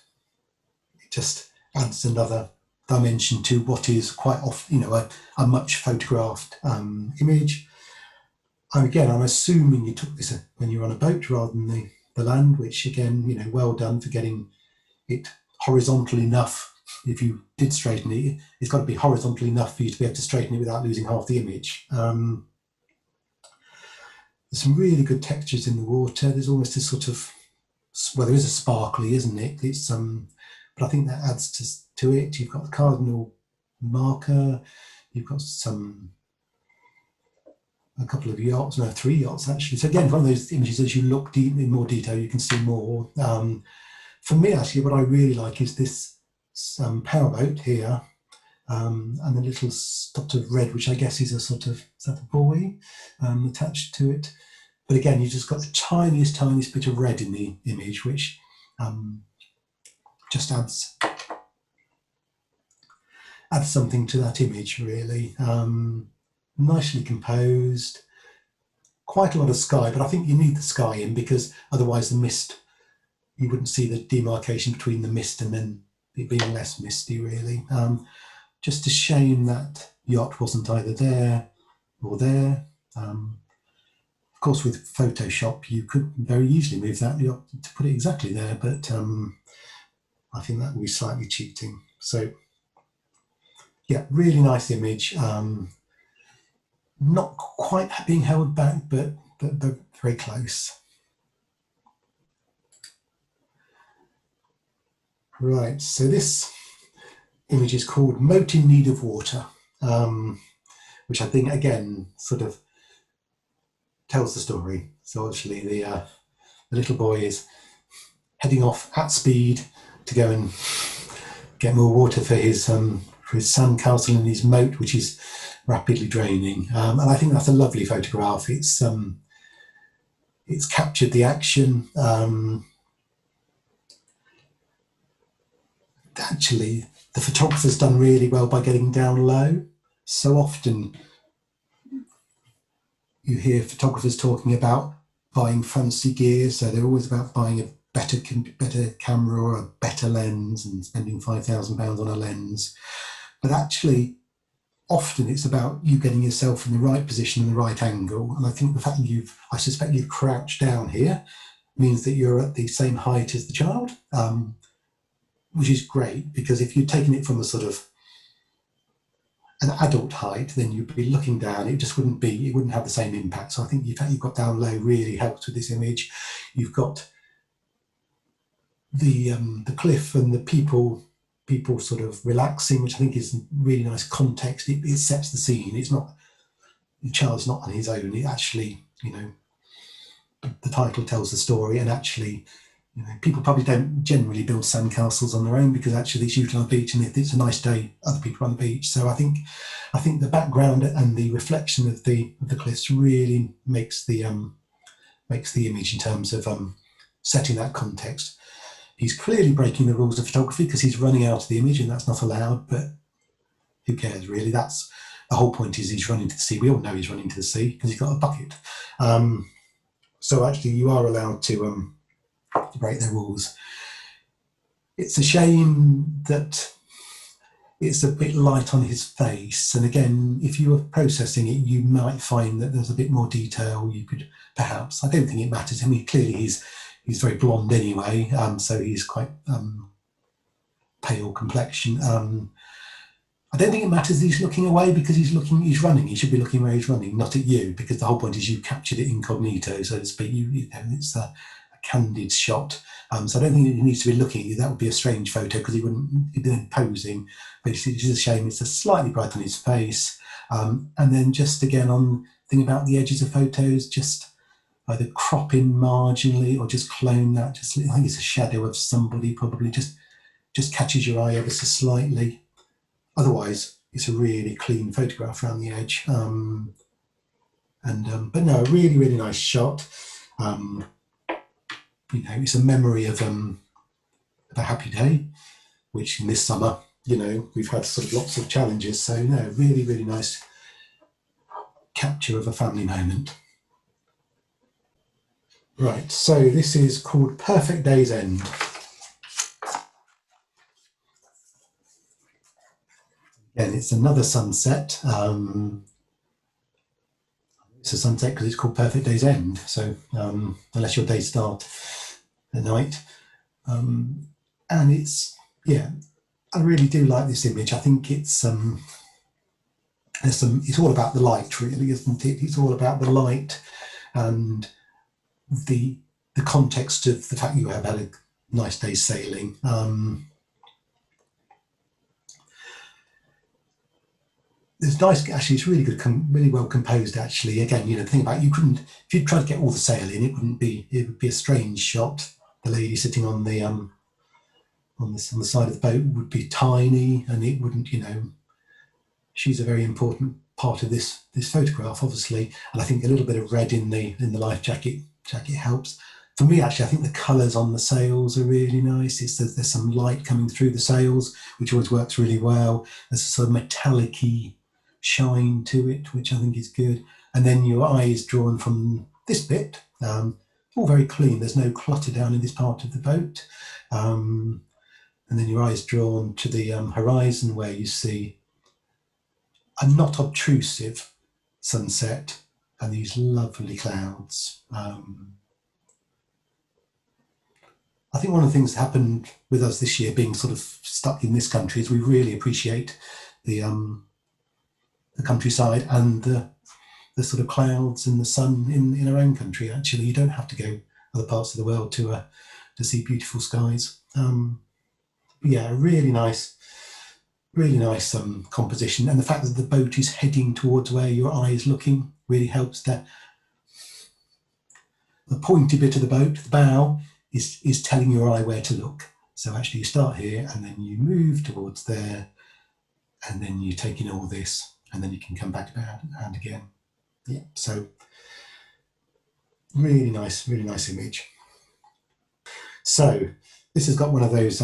just adds another dimension to what is quite often, a much photographed image. Again, I'm assuming you took this when you're on a boat rather than the land, which again, well done for getting it horizontal enough. If you did straighten it, it's got to be horizontal enough for you to be able to straighten it without losing half the image. There's some really good textures in the water. There's almost this sort of, well, there is a sparkly, isn't it? It's but I think that adds to it. You've got the cardinal marker. You've got a couple of yachts, no, 3 yachts actually. So again, one of those images, as you look deep in more detail, you can see more. For me, actually, what I really like is this powerboat here, and the little dot of red, which I guess is a sort of, is that a buoy attached to it? But again, you just got the tiniest bit of red in the image, which just adds something to that image, really. Nicely composed, quite a lot of sky, but I think you need the sky in because otherwise the mist, you wouldn't see the demarcation between the mist and then it being less misty, really. Just a shame that yacht wasn't either there or there. Of course, with Photoshop, you could very easily move that yacht to put it exactly there, but I think that would be slightly cheating. So, yeah, really nice image. Not quite being held back, but very close. Right, so this image is called Moat in Need of Water, which I think, again, sort of tells the story. So actually the little boy is heading off at speed to go and get more water for his sandcastle and his moat, which is rapidly draining. And I think that's a lovely photograph. It's captured the action. Actually, the photographer's done really well by getting down low. So often you hear photographers talking about buying fancy gear, so they're always about buying a better camera or a better lens and spending £5,000 on a lens. But actually, often it's about you getting yourself in the right position and the right angle. And I think the fact that I suspect you've crouched down here means that you're at the same height as the child, which is great, because if you'd taken it from a sort of an adult height, then you'd be looking down, it wouldn't have the same impact. So I think the fact you've got down low really helps with this image. You've got the cliff and the people sort of relaxing, which I think is really nice context. It sets the scene. It's not, the child's not on his own. It actually, the title tells the story, and actually, people probably don't generally build sandcastles on their own because actually it's usually on the beach, and if it's a nice day, other people are on the beach. So I think the background and the reflection of the cliffs really makes the image in terms of setting that context. He's clearly breaking the rules of photography because he's running out of the image, and that's not allowed, but who cares, really? That's the whole point, is he's running to the sea. We all know he's running to the sea because he's got a bucket. So actually you are allowed to break their rules. It's a shame that it's a bit light on his face, and again, if you were processing it, you might find that there's a bit more detail. You could perhaps, I don't think it matters. I mean, clearly he's very blonde anyway, so he's quite pale complexion. I don't think it matters that he's looking away because he's running. He should be looking where he's running, not at you, because the whole point is you captured it incognito, so to speak. It's a candid shot. So I don't think he needs to be looking at you. That would be a strange photo because he wouldn't be posing. But it's just a shame it's a slightly bright on his face. And then just again on thing about the edges of photos, just either crop in marginally or just clone that. Just I think it's a shadow of somebody probably just catches your eye ever so slightly. Otherwise, it's a really clean photograph around the edge. But no, a really, really nice shot. You know, it's a memory of a happy day, which in this summer, you know, we've had sort of lots of challenges. So no, really, really nice capture of a family moment. Right, so this is called Perfect Day's End. Again, it's another sunset. It's a sunset because it's called Perfect Day's End. So unless your day starts at night. And it's, yeah, I really do like this image. I think it's it's all about the light, really, isn't it? It's all about the light and the context of the fact you have had a nice day sailing. It's nice, actually, it's really good, really well composed, actually. Again, you know, the thing about, you couldn't, if you tried to get all the sail in, it would be a strange shot. The lady sitting on the side of the boat would be tiny, and it wouldn't, you know, she's a very important part of this photograph, obviously. And I think a little bit of red in the life jacket helps. For me, actually, I think the colours on the sails are really nice. There's some light coming through the sails, which always works really well. There's a sort of metallic-y shine to it, which I think is good. And then your eye is drawn from this bit, all very clean. There's no clutter down in this part of the boat. And then your eye is drawn to the horizon, where you see a not obtrusive sunset and these lovely clouds. I think one of the things that happened with us this year, being sort of stuck in this country, is we really appreciate the countryside and the sort of clouds and the sun in our own country. Actually, you don't have to go other parts of the world to see beautiful skies. Yeah, really nice composition, and the fact that the boat is heading towards where your eye is looking really helps. That the pointy bit of the boat, the bow, is telling your eye where to look. So actually you start here and then you move towards there, and then you take in all this, and then you can come back and again. Yeah, so really nice image. So this has got one of those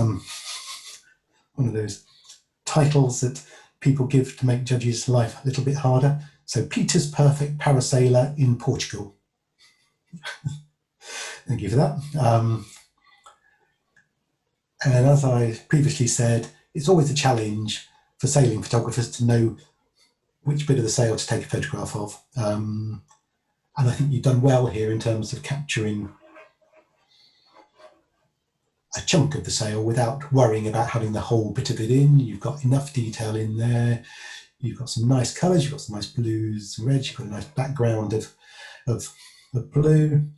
titles that people give to make judges' life a little bit harder. So Peter's Perfect Parasailer in Portugal. Thank you for that. And as I previously said, it's always a challenge for sailing photographers to know which bit of the sail to take a photograph of. And I think you've done well here in terms of capturing a chunk of the sail without worrying about having the whole bit of it in. You've got enough detail in there. You've got some nice colours. You've got some nice blues, reds. You've got a nice background of blue.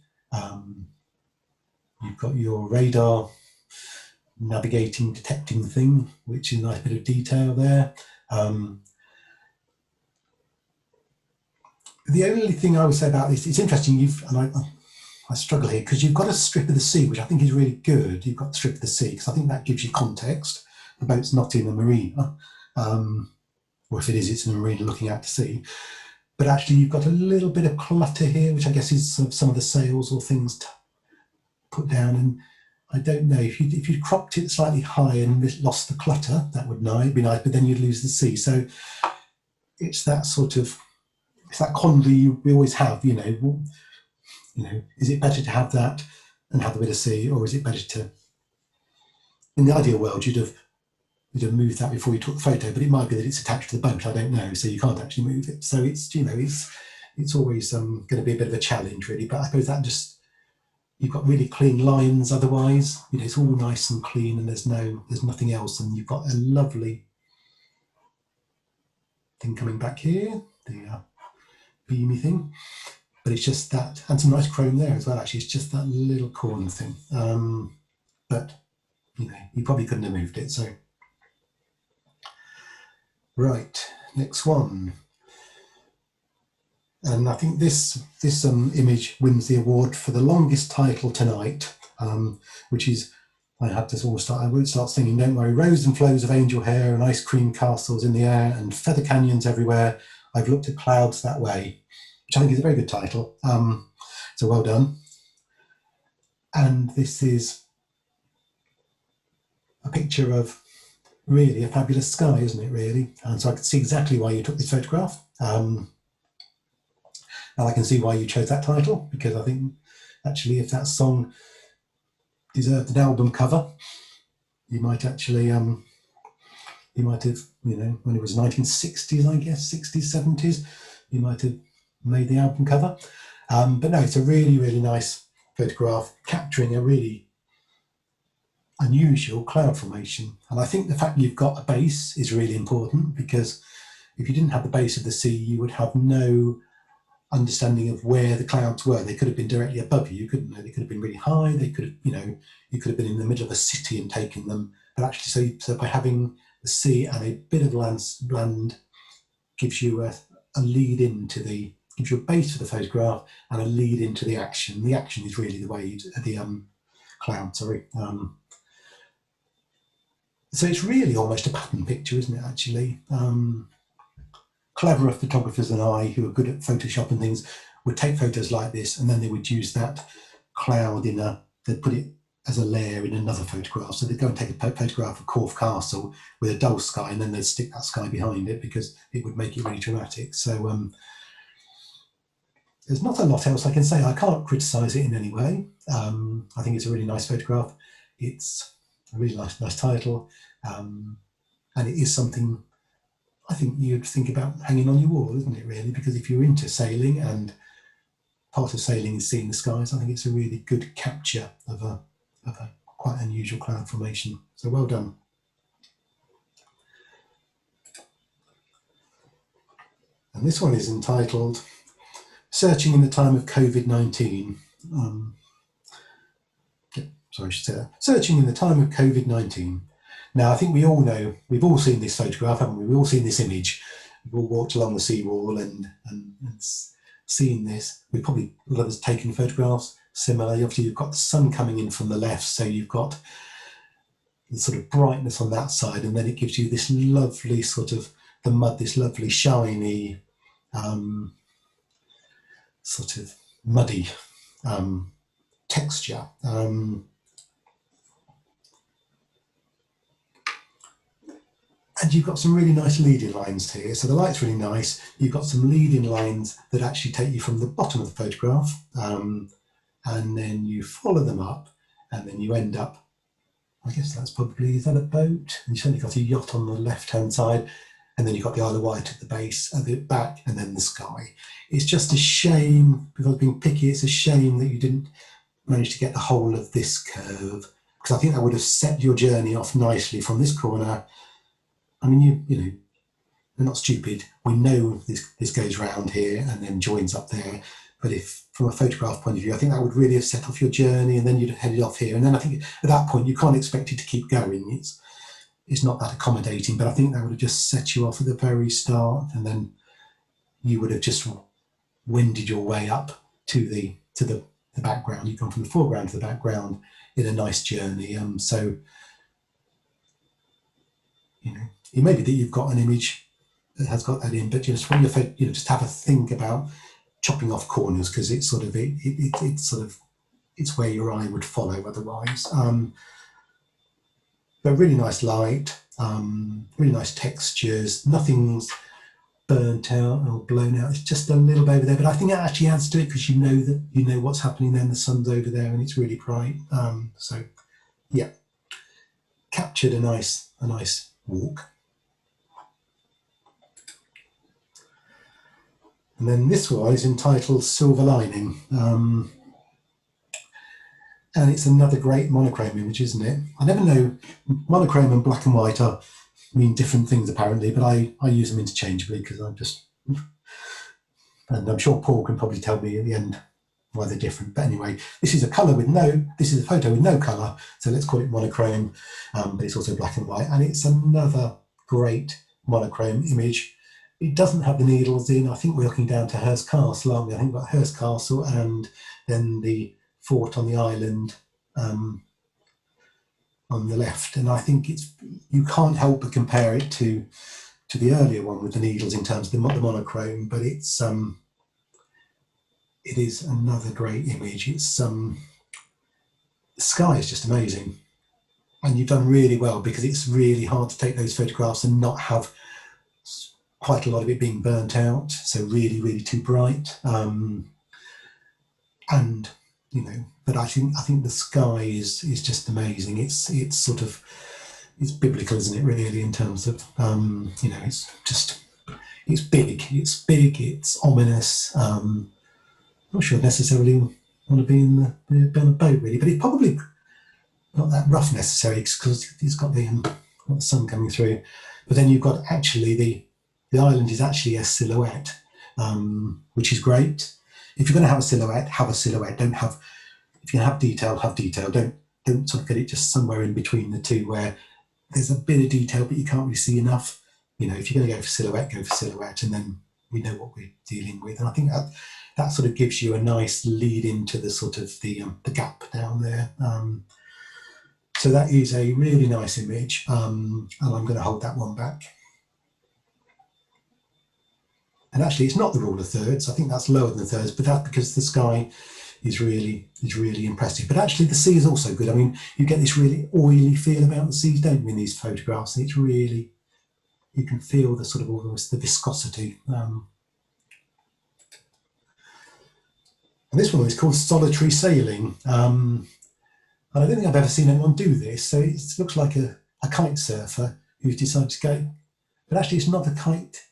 You've got your radar navigating, detecting thing, which is a nice bit of detail there. The only thing I would say about this, it's interesting, I struggle here because you've got a strip of the sea, which I think is really good. You've got the strip of the sea because I think that gives you context. The boat's not in a marina, or if it is, it's in a marina looking out to sea. But actually you've got a little bit of clutter here, which I guess is sort of some of the sails or things to put down. And I don't know, if you cropped it slightly high and lost the clutter, that would be nice, but then you'd lose the sea. So it's that sort of, it's that quandary we always have, you know, is it better to have that and have a bit of sea, or is it better to, in the ideal world, you'd have moved that before you took the photo, but it might be that it's attached to the boat, I don't know, so you can't actually move it. So it's, you know, it's always going to be a bit of a challenge, really. But I suppose that just, you've got really clean lines otherwise, you know, it's all nice and clean and there's nothing else, and you've got a lovely thing coming back here, the beamy thing. but it's just that, and some nice chrome there as well, actually. It's just that little corner thing. But, you know, you probably couldn't have moved it, so. Right, next one. And I think this image wins the award for the longest title tonight, which is, I would start singing, don't worry, rows and flows of angel hair and ice cream castles in the air and feather canyons everywhere. I've looked at clouds that way, which I think is a very good title. So well done. And this is a picture of really a fabulous sky, isn't it, really? And so I can see exactly why you took this photograph. And I can see why you chose that title, because I think actually if that song deserved an album cover, you might actually, you might have, you know, when it was 1960s, I guess, 60s, 70s, you might have made the album cover. But no, it's a really, really nice photograph capturing a really unusual cloud formation. And I think the fact you've got a base is really important, because if you didn't have the base of the sea, you would have no understanding of where the clouds were. They could have been directly above you, couldn't they? They could have been really high. They could have, you know, you could have been in the middle of a city and taken them. But actually, so by having the sea and a bit of land gives you a lead into the, gives you a base for the photograph and a lead into the action. The action is really the way the cloud, sorry. So it's really almost a pattern picture, isn't it, actually? Cleverer photographers than I, who are good at Photoshop and things, would take photos like this, and then they would use that cloud they'd put it as a layer in another photograph. So they'd go and take a photograph of Corfe Castle with a dull sky, and then they'd stick that sky behind it because it would make it really dramatic. So there's not a lot else I can say. I can't criticise it in any way. I think it's a really nice photograph. It's a really nice title, and it is something I think you'd think about hanging on your wall, isn't it, really? Because if you're into sailing, and part of sailing is seeing the skies, I think it's a really good capture of a quite unusual cloud formation. So well done. And this one is entitled Searching in the Time of COVID-19. Sorry, I should say that. Searching in the Time of COVID-19. Now, I think we all know, we've all seen this photograph, haven't we? We've all seen this image. We've all walked along the seawall and seen this. We've probably, a lot of us taken photographs similar. Obviously, you've got the sun coming in from the left, so you've got the sort of brightness on that side, and then it gives you this lovely sort of, the mud, this lovely shiny, sort of muddy texture. And you've got some really nice leading lines here. So the light's really nice. You've got some leading lines that actually take you from the bottom of the photograph, and then you follow them up, and then you end up, I guess that's probably, is that a boat? And you've certainly got a yacht on the left-hand side, and then you've got the Isle of Wight at the base, at the back, and then the sky. It's just a shame, because being picky, it's a shame that you didn't manage to get the whole of this curve, because I think that would have set your journey off nicely from this corner. I mean, you know, we're not stupid. We know this goes round here and then joins up there. But if, from a photograph point of view, I think that would really have set off your journey, and then you'd have headed off here. And then I think at that point, you can't expect it to keep going. It's not that accommodating, but I think that would have just set you off at the very start, and then you would have just wended your way up to the background. You've gone from the foreground to the background in a nice journey. So, you know, it may be that you've got an image that has got that in, but just when you're, you know, just have a think about chopping off corners, because it's sort of it's where your eye would follow otherwise. But really nice light, really nice textures. Nothing's burnt out or blown out. It's just a little bit over there, but I think it actually adds to it, because you know that you know what's happening then. The sun's over there and it's really bright. So yeah, captured a nice walk. And then this one is entitled Silver Lining. And it's another great monochrome image, isn't it? I never know, monochrome and black and white mean different things apparently, but I use them interchangeably, because I'm just And I'm sure Paul can probably tell me at the end why they're different. But anyway, this is a photo with no colour, so let's call it monochrome, but it's also black and white, and it's another great monochrome image. It doesn't have the needles in. I think we're looking down to Hurst Castle, aren't we? I think we've got Hurst Castle and then the fort on the island on the left, and I think you can't help but compare it to the earlier one with the needles in terms of the monochrome, but it is another great image. It's the sky is just amazing, and you've done really well, because it's really hard to take those photographs and not have quite a lot of it being burnt out, so really, really too bright. And but I think the sky is just amazing. It's sort of, it's biblical, isn't it, really, in terms of it's big, it's ominous. Not sure I'd necessarily want to be on a boat, really, but it's probably not that rough necessarily, because it's got the sun coming through. But then you've got actually the island is actually a silhouette, which is great. If you're going to have a silhouette, have a silhouette. Don't have, if you're going to have detail, have detail. Don't sort of get it just somewhere in between the two where there's a bit of detail but you can't really see enough. If you're going to go for silhouette, and then we know what we're dealing with. And I think that sort of gives you a nice lead into the sort of the gap down there. So that is a really nice image, and I'm going to hold that one back. And actually, it's not the rule of thirds. I think that's lower than the thirds, but that's because the sky is really impressive. But actually, the sea is also good. I mean, you get this really oily feel about the seas, don't you, in these photographs? And it's really, you can feel the sort of almost the viscosity. And this one is called Solitary Sailing. And I don't think I've ever seen anyone do this. So it looks like a kite surfer who's decided to go. But actually, it's not a kite.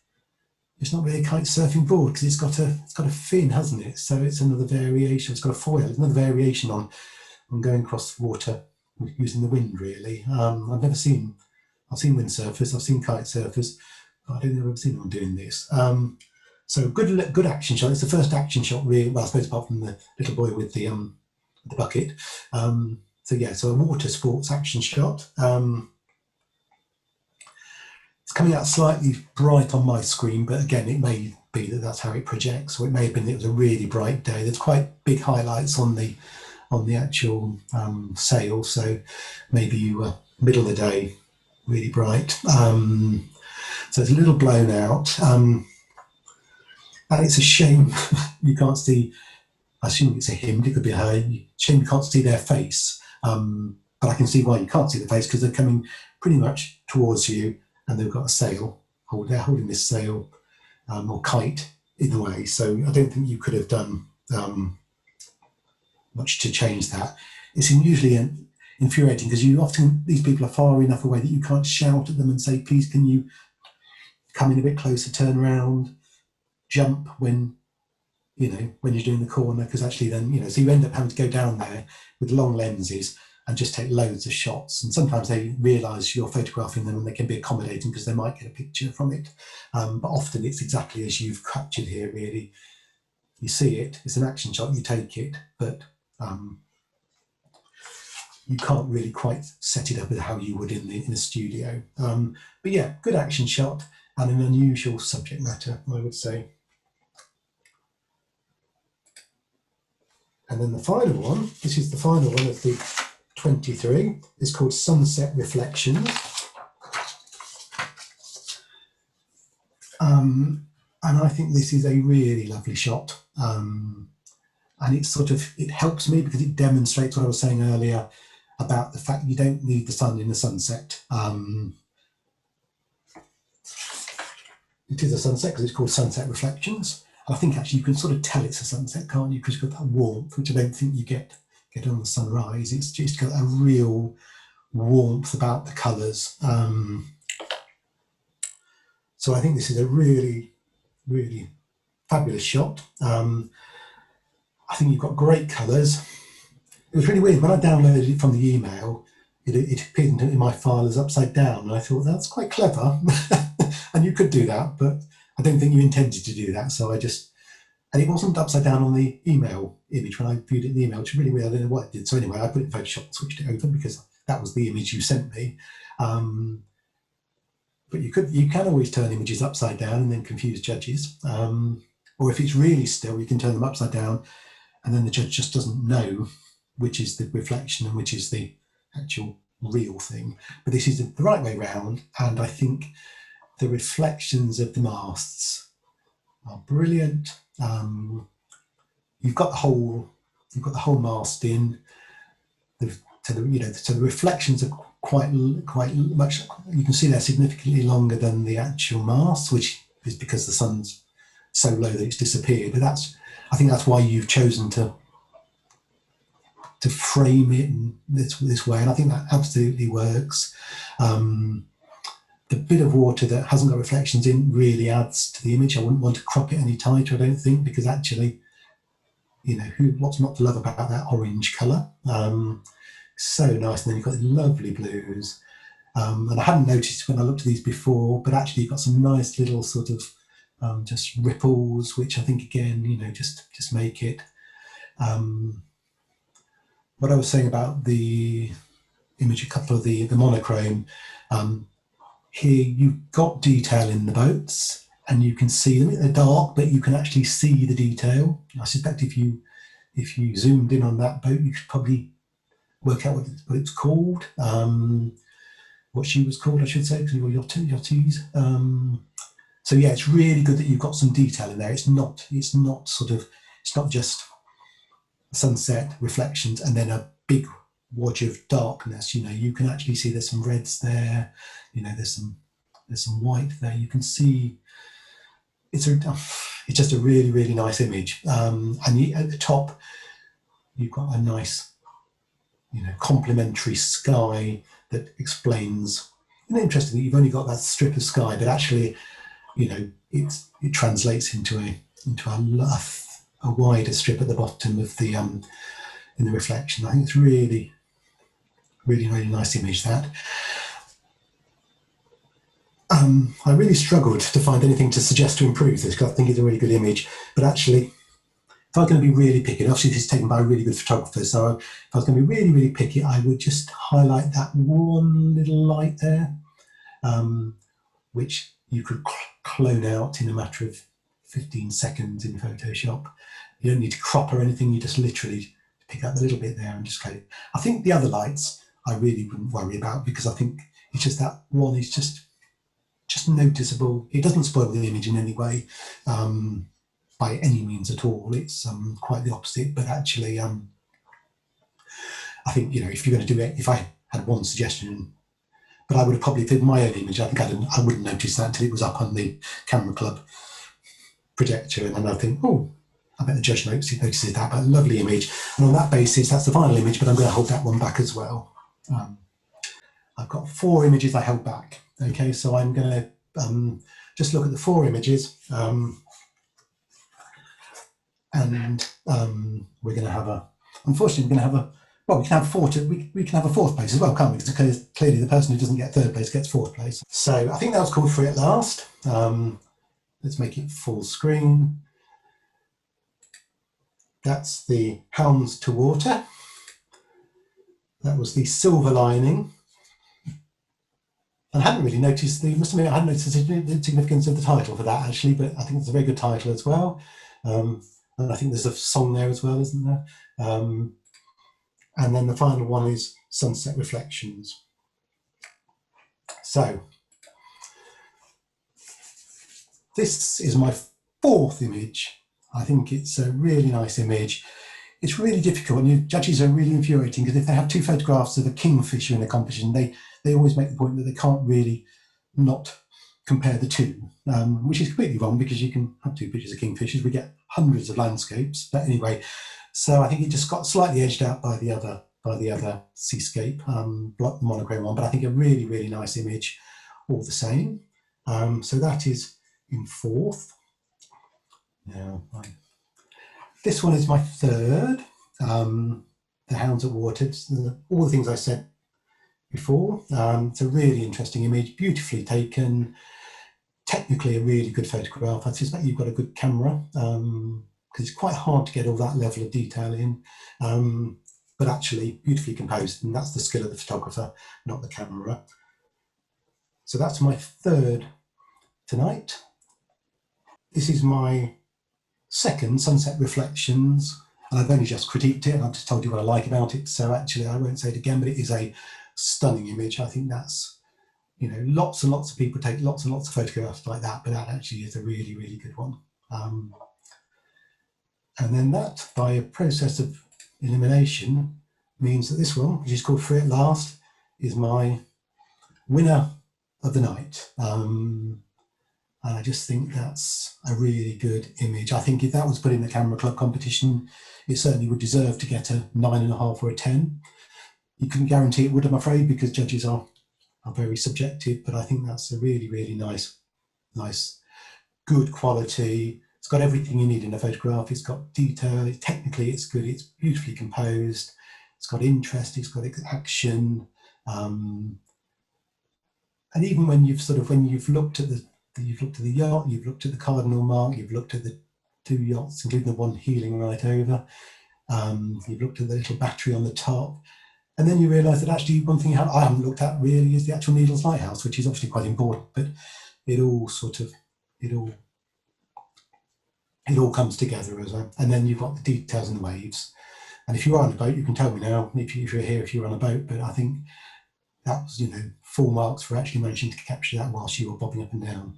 It's not really a kite surfing board, because it's got a fin, hasn't it? So it's another variation. It's got a foil. It's another variation on going across the water using the wind, really. I've seen windsurfers, I've seen kite surfers, but I don't think I've ever seen anyone doing this. So good action shot. It's the first action shot, really. Well, I suppose apart from the little boy with the bucket. So yeah, so a water sports action shot. It's coming out slightly bright on my screen, but again, it may be that that's how it projects, or it may have been that it was a really bright day. There's quite big highlights on the actual sail, so maybe you were middle of the day, really bright. So it's a little blown out, and it's a shame you can't see. I assume it's a him, it could be a her. Shame you can't see their face, but I can see why you can't see the face, because they're coming pretty much towards you. And they've got a sail, they're holding this sail or kite in a way. So I don't think you could have done much to change that. It's usually infuriating, because these people are far enough away that you can't shout at them and say, please, can you come in a bit closer, turn around, jump when you're doing the corner, because actually then, so you end up having to go down there with long lenses and just take loads of shots. And sometimes they realise you're photographing them and they can be accommodating because they might get a picture from it. But often it's exactly as you've captured here, really. You see it, it's an action shot, you take it, but you can't really quite set it up as how you would in a studio. But yeah, good action shot and an unusual subject matter, I would say. And then the final one, this is the final one of the 23, is called Sunset Reflections. And I think this is a really lovely shot. And it helps me because it demonstrates what I was saying earlier about the fact you don't need the sun in the sunset. It is a sunset because it's called Sunset Reflections. I think actually you can sort of tell it's a sunset, can't you? Because you've got that warmth, which I don't think you get on the sunrise. It's just got a real warmth about the colours. So I think this is a really, really fabulous shot. I think you've got great colours. It was really weird. When I downloaded it from the email, it appeared in my file as upside down. And I thought, that's quite clever. And you could do that, but I don't think you intended to do that. So I just And it wasn't upside down on the email image when I viewed it in the email, which is really weird. I don't know what it did. So anyway, I put it in Photoshop and switched it over because that was the image you sent me. But you can always turn images upside down and then confuse judges. Or if it's really still, you can turn them upside down and then the judge just doesn't know which is the reflection and which is the actual real thing. But this is the right way round, and I think the reflections of the masts are brilliant. You've got the whole mast in. So the reflections are quite much. You can see they're significantly longer than the actual mast, which is because the sun's so low that it's disappeared. But I think that's why you've chosen to frame it in this way, and I think that absolutely works. The bit of water that hasn't got reflections in really adds to the image. I wouldn't want to crop it any tighter, I don't think, because actually, what's not to love about that orange colour? So nice. And then you've got the lovely blues. And I hadn't noticed when I looked at these before, but actually you've got some nice little sort of just ripples, which I think again, just make it. What I was saying about the image, a couple of the monochrome, here you've got detail in the boats and you can see them. They're dark, but you can actually see the detail. I suspect if you zoomed in on that boat, you could probably work out what it's called, what she was called, I should say, because you've got yachties. So yeah, it's really good that you've got some detail in there. It's not just sunset reflections and then a big wodge of darkness. You can actually see there's some reds there. There's some white there. You can see it's just a really, really nice image. And at the top, you've got a nice, complementary sky that explains. Interestingly, you've only got that strip of sky, but actually, it translates into a wider strip at the bottom of the in the reflection. I think it's really, really, really nice image, that. I really struggled to find anything to suggest to improve this because I think it's a really good image. But actually, if I was going to be really picky, obviously this is taken by a really good photographer, so if I was going to be really, really picky, I would just highlight that one little light there, which you could clone out in a matter of 15 seconds in Photoshop. You don't need to crop or anything, you just literally pick out the little bit there and just clone it. I think the other lights I really wouldn't worry about because I think it's just that one is just noticeable. It doesn't spoil the image in any way by any means at all. It's quite the opposite, but actually I think if you're going to do it, if I had one suggestion, but I would have probably did my own image. I think I wouldn't notice that until it was up on the Camera Club projector, and then I think, oh, I bet the judge notices that, but a lovely image. And on that basis, that's the final image, but I'm going to hold that one back as well. I've got 4 images I held back. Okay, so I'm going to just look at the 4 images, and we're going to have unfortunately, we're going to have well, we can have 4 we can have a 4th place as well, can't we? Because clearly the person who doesn't get 3rd place gets 4th place. So I think that was called Free at Last. Let's make it full screen. That's the Hounds to Water. That was the Silver Lining. And I hadn't really noticed I hadn't noticed the significance of the title for that actually, but I think it's a very good title as well. And I think there's a song there as well, isn't there? And then the final one is Sunset Reflections. So this is my 4th image. I think it's a really nice image. It's really difficult, and judges are really infuriating because if they have 2 photographs of a kingfisher in a competition, they always make the point that they can't really not compare the 2, which is completely wrong because you can have 2 pictures of kingfishers. We get hundreds of landscapes, but anyway. So I think it just got slightly edged out by the other seascape, the monochrome one. But I think a really, really nice image, all the same. So that is in 4th. Now, this one is my 3rd. The Hounds at Water. All the things I said before. It's a really interesting image, beautifully taken. Technically, a really good photograph. I suspect you've got a good camera. because it's quite hard to get all that level of detail in, but actually beautifully composed, and that's the skill of the photographer, not the camera. So that's my third tonight. This is my second, Sunset Reflections, and I've only just critiqued it and I've just told you what I like about it, so actually I won't say it again, but it is a stunning image. I think that's, you know, lots and lots of people take lots and lots of photographs like that, but that actually is a really, really good one. And then that, by a process of elimination, means that this one, which is called Free at Last, is my winner of the night. And I just think that's a really good image. I think if that was put in the Camera Club competition, it certainly would deserve to get a 9.5 or a 10. You couldn't guarantee it would, I'm afraid, because judges are very subjective, but I think that's a really, really nice, good quality. It's got everything you need in a photograph. It's got detail, technically it's good, it's beautifully composed, it's got interest, it's got action. And even when you've looked at the yacht, you've looked at the Cardinal Mark, you've looked at the 2 yachts, including the one heeling right over, you've looked at the little battery on the top, and then you realise that actually one thing I haven't looked at really is the actual Needles Lighthouse, which is obviously quite important, but it all comes together as well. And then you've got the details in the waves. And if you are on a boat, you can tell me now if you're here, if you're on a boat, but I think that was, you know, full marks for actually managing to capture that whilst you were bobbing up and down.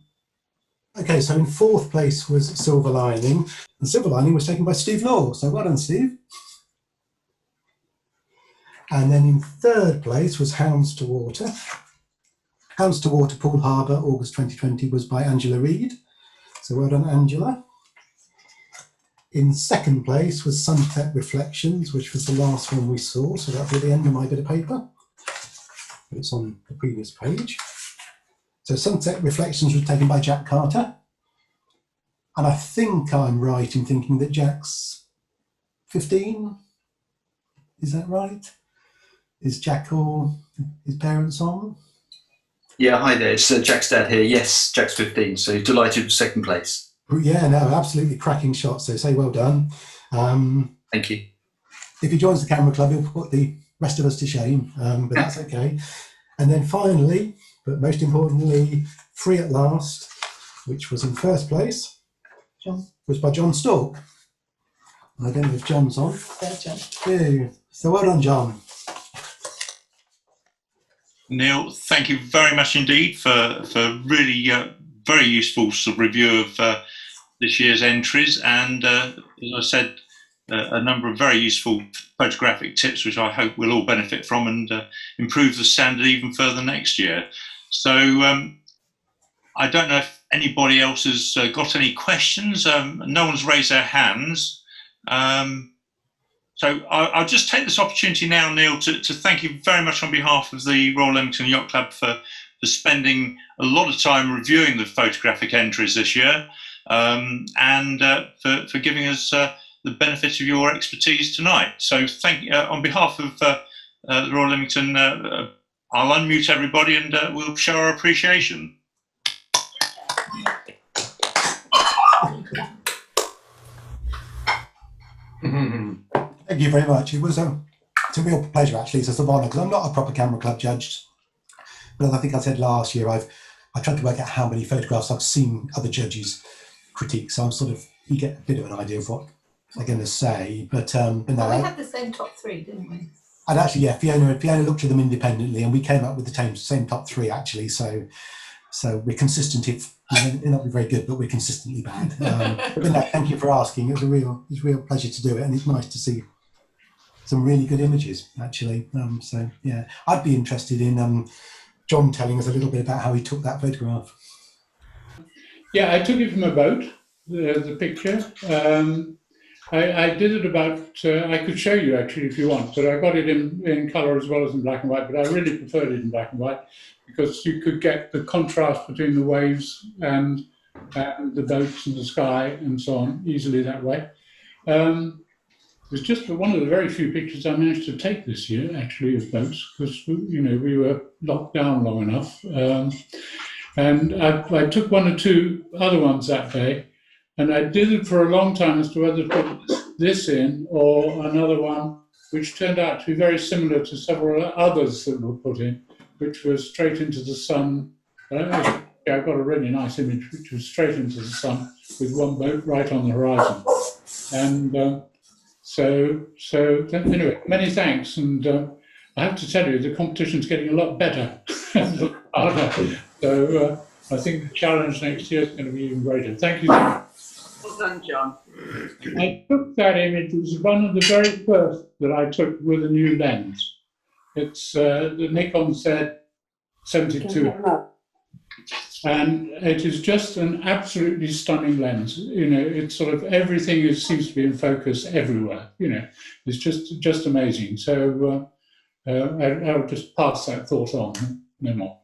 Okay, so in 4th place was Silver Lining, and Silver Lining was taken by Steve Law, so well done, Steve. And then in 3rd place was Hounds to Water. Hounds to Water, Poole Harbour, August 2020, was by Angela Reid, so well done, Angela. In 2nd place was Sunset Reflections, which was the last one we saw, so that'll be the end of my bit of paper. It's on the previous page. So Sunset Reflections was taken by Jack Carter. And I think I'm right in thinking that Jack's 15. Is that right? Is Jack or his parents on? Yeah, hi there. It's Jack's dad here. Yes, Jack's 15, so delighted with 2nd place. Yeah, no, absolutely cracking shot. So say well done. Thank you. If he joins the Camera Club, he'll put the rest of us to shame, but that's okay. And then finally, but most importantly, Free at Last, which was in 1st place, was by John Stork. I don't know if John's on. Yeah, so well done, John. Neil, thank you very much indeed for really very useful sort of review of this year's entries, and as I said, a number of very useful photographic tips which I hope we'll all benefit from and improve the standard even further next year. So I don't know if anybody else has got any questions. No one's raised their hands. So I'll just take this opportunity now, Neil, to thank you very much on behalf of the Royal Leamington Yacht Club for spending a lot of time reviewing the photographic entries this year, and for giving us the benefit of your expertise tonight. So thank you on behalf of the Royal Leamington. I'll unmute everybody and we'll show our appreciation. Thank you very much. It's a real pleasure, actually. It's a sort of honour, because I'm not a proper Camera Club judge, but I think I said last year I tried to work out how many photographs I've seen other judges critique, so you get a bit of an idea of what they're going to say. But no, we had the same top 3, didn't we? And actually, yeah, Fiona looked at them independently, and we came up with the same top 3 actually. So we're consistent. It may not be very good, but we're consistently bad. But no, thank you for asking. It was a real pleasure to do it, and it's nice to see some really good images actually. So yeah, I'd be interested in John telling us a little bit about how he took that photograph. Yeah, I took it from a boat, the picture. I did it about, I could show you actually if you want, but I got it in colour as well as in black and white, but I really preferred it in black and white because you could get the contrast between the waves and the boats and the sky and so on easily that way. It was just one of the very few pictures I managed to take this year, actually, of boats, because we were locked down long enough. And I took 1 or 2 other ones that day, And I did it for a long time as to whether to put this in or another one, which turned out to be very similar to several others that were put in, which was straight into the sun. I've got a really nice image, which was straight into the sun with one boat right on the horizon. And anyway, many thanks. And I have to tell you, the competition's getting a lot better. So I think the challenge next year is going to be even greater. Thank you so much. Well done, John. I took that image. It was one of the very first that I took with a new lens. It's the Nikon Z72. And it is just an absolutely stunning lens. You know, it's sort of everything seems to be in focus everywhere. You know, it's just amazing. So I'll just pass that thought on. No more.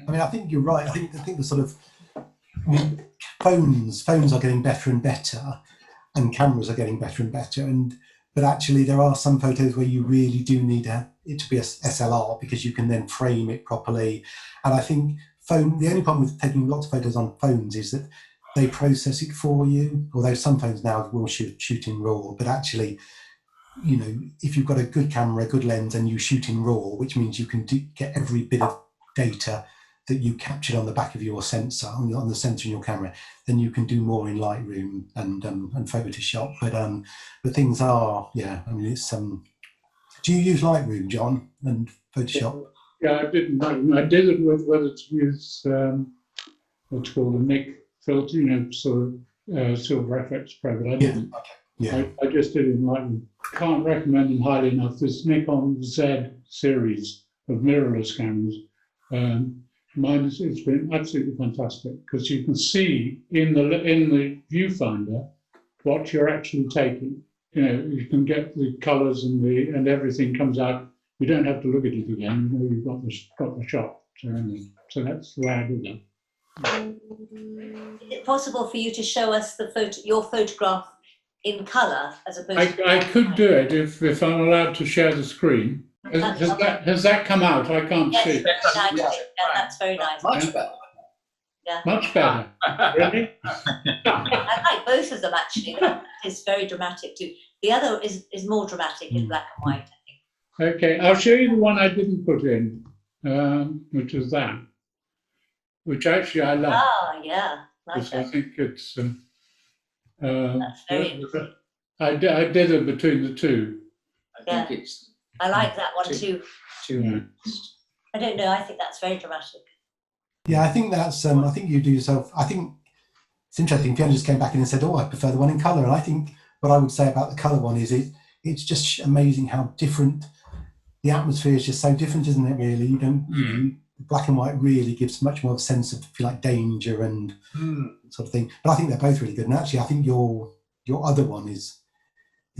I mean, I think you're right. I think the sort of, I mean, phones are getting better and better, and cameras are getting better and better. But actually, there are some photos where you really do need it to be a SLR, because you can then frame it properly. And I think the only problem with taking lots of photos on phones is that they process it for you. Although some phones now will shoot in RAW, but actually, you know, if you've got a good camera, a good lens, and you shoot in RAW, which means you can get every bit of data that you captured on the back of your sensor, on the sensor in your camera, then you can do more in Lightroom and Photoshop. But things are, yeah, I mean, it's do you use Lightroom, John, and Photoshop? Yeah, I didn't. I did it with whether to use what's called a Nik filter, you know, sort of Silver FX Pro, but I didn't. Yeah. I just did it in Lightroom. Can't recommend them highly enough. This Nikon Z series of mirrorless cameras. It's been absolutely fantastic, because you can see in the viewfinder what you're actually taking. You know, you can get the colours and everything comes out. You don't have to look at it again. You know, you've got the shot. So that's the way I do that. Is it possible for you to show us your photograph in colour as opposed to... I could do it if I'm allowed to share the screen. Has that come out? I can't see. Yeah, that's very nice. Much better. Yeah. Much better. Really? I like both of them, actually. That is very dramatic too. The other is more dramatic in black and white, I think. Okay, I'll show you the one I didn't put in, which is that, which actually I love. Ah, yeah. Like Because I that. think it's. That's very interesting. I did it between the two. I think it's I like that one too. Yeah. I don't know. I think that's very dramatic. Yeah, I think that's, I think you do yourself, I think it's interesting. Fiona just came back in and said, oh, I prefer the one in colour. And I think what I would say about the colour one is it's just amazing how different, the atmosphere is just so different, isn't it, really? You don't, black and white really gives much more of a sense of, if you like, danger and sort of thing. But I think they're both really good. And actually, I think your other one is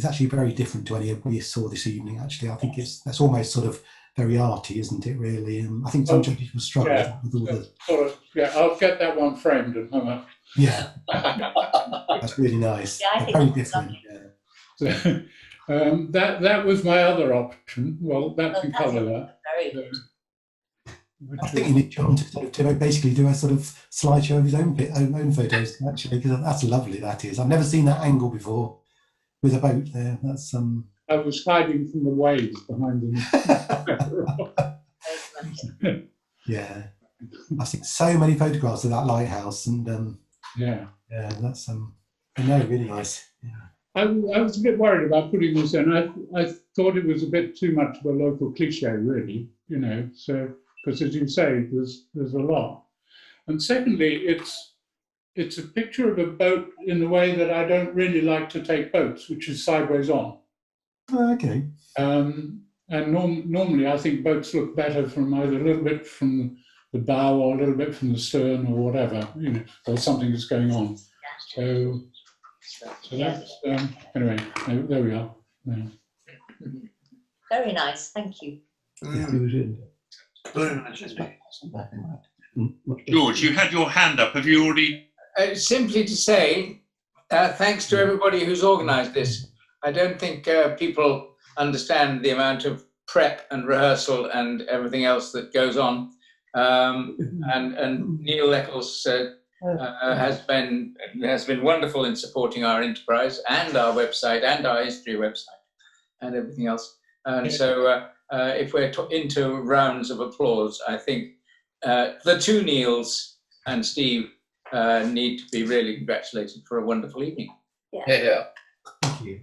actually very different to any we saw this evening, actually. I think that's almost sort of very arty, isn't it, really? I think some people struggle with all the... Sort of, yeah, I'll get that one framed and hung up. Yeah, that's really nice. Yeah, I think very that's different. lovely. So, that was my other option. Well, that's in colour there. Very which I think was- you need John to basically do a sort of slideshow of his own photos, actually, because that's lovely, that is. I've never seen that angle before with a boat there. That's I was hiding from the waves behind them. dramatic. yeah. I've seen so many photographs of that lighthouse, and Yeah. yeah, that's really nice. Yeah. I was a bit worried about putting this in. I thought it was a bit too much of a local cliche, really, you know, so, because as you say, there's a lot. And secondly, it's a picture of a boat in the way that I don't really like to take boats, which is sideways on. Oh, okay. And normally I think boats look better from either a little bit from the bow or a little bit from the stern or whatever, you know, or something that's going on. So that's, anyway, there we are. Yeah. Very nice. Thank you. very nice, isn't it? George, you had your hand up. Have you already? Simply to say, thanks to everybody who's organised this. I don't think people understand the amount of prep and rehearsal and everything else that goes on. And Neil Eccles has been wonderful in supporting our enterprise and our website and our history website and everything else. And so if we're into rounds of applause, I think the two Neils and Steve need to be really congratulated for a wonderful evening. Yeah. Yeah. Thank you.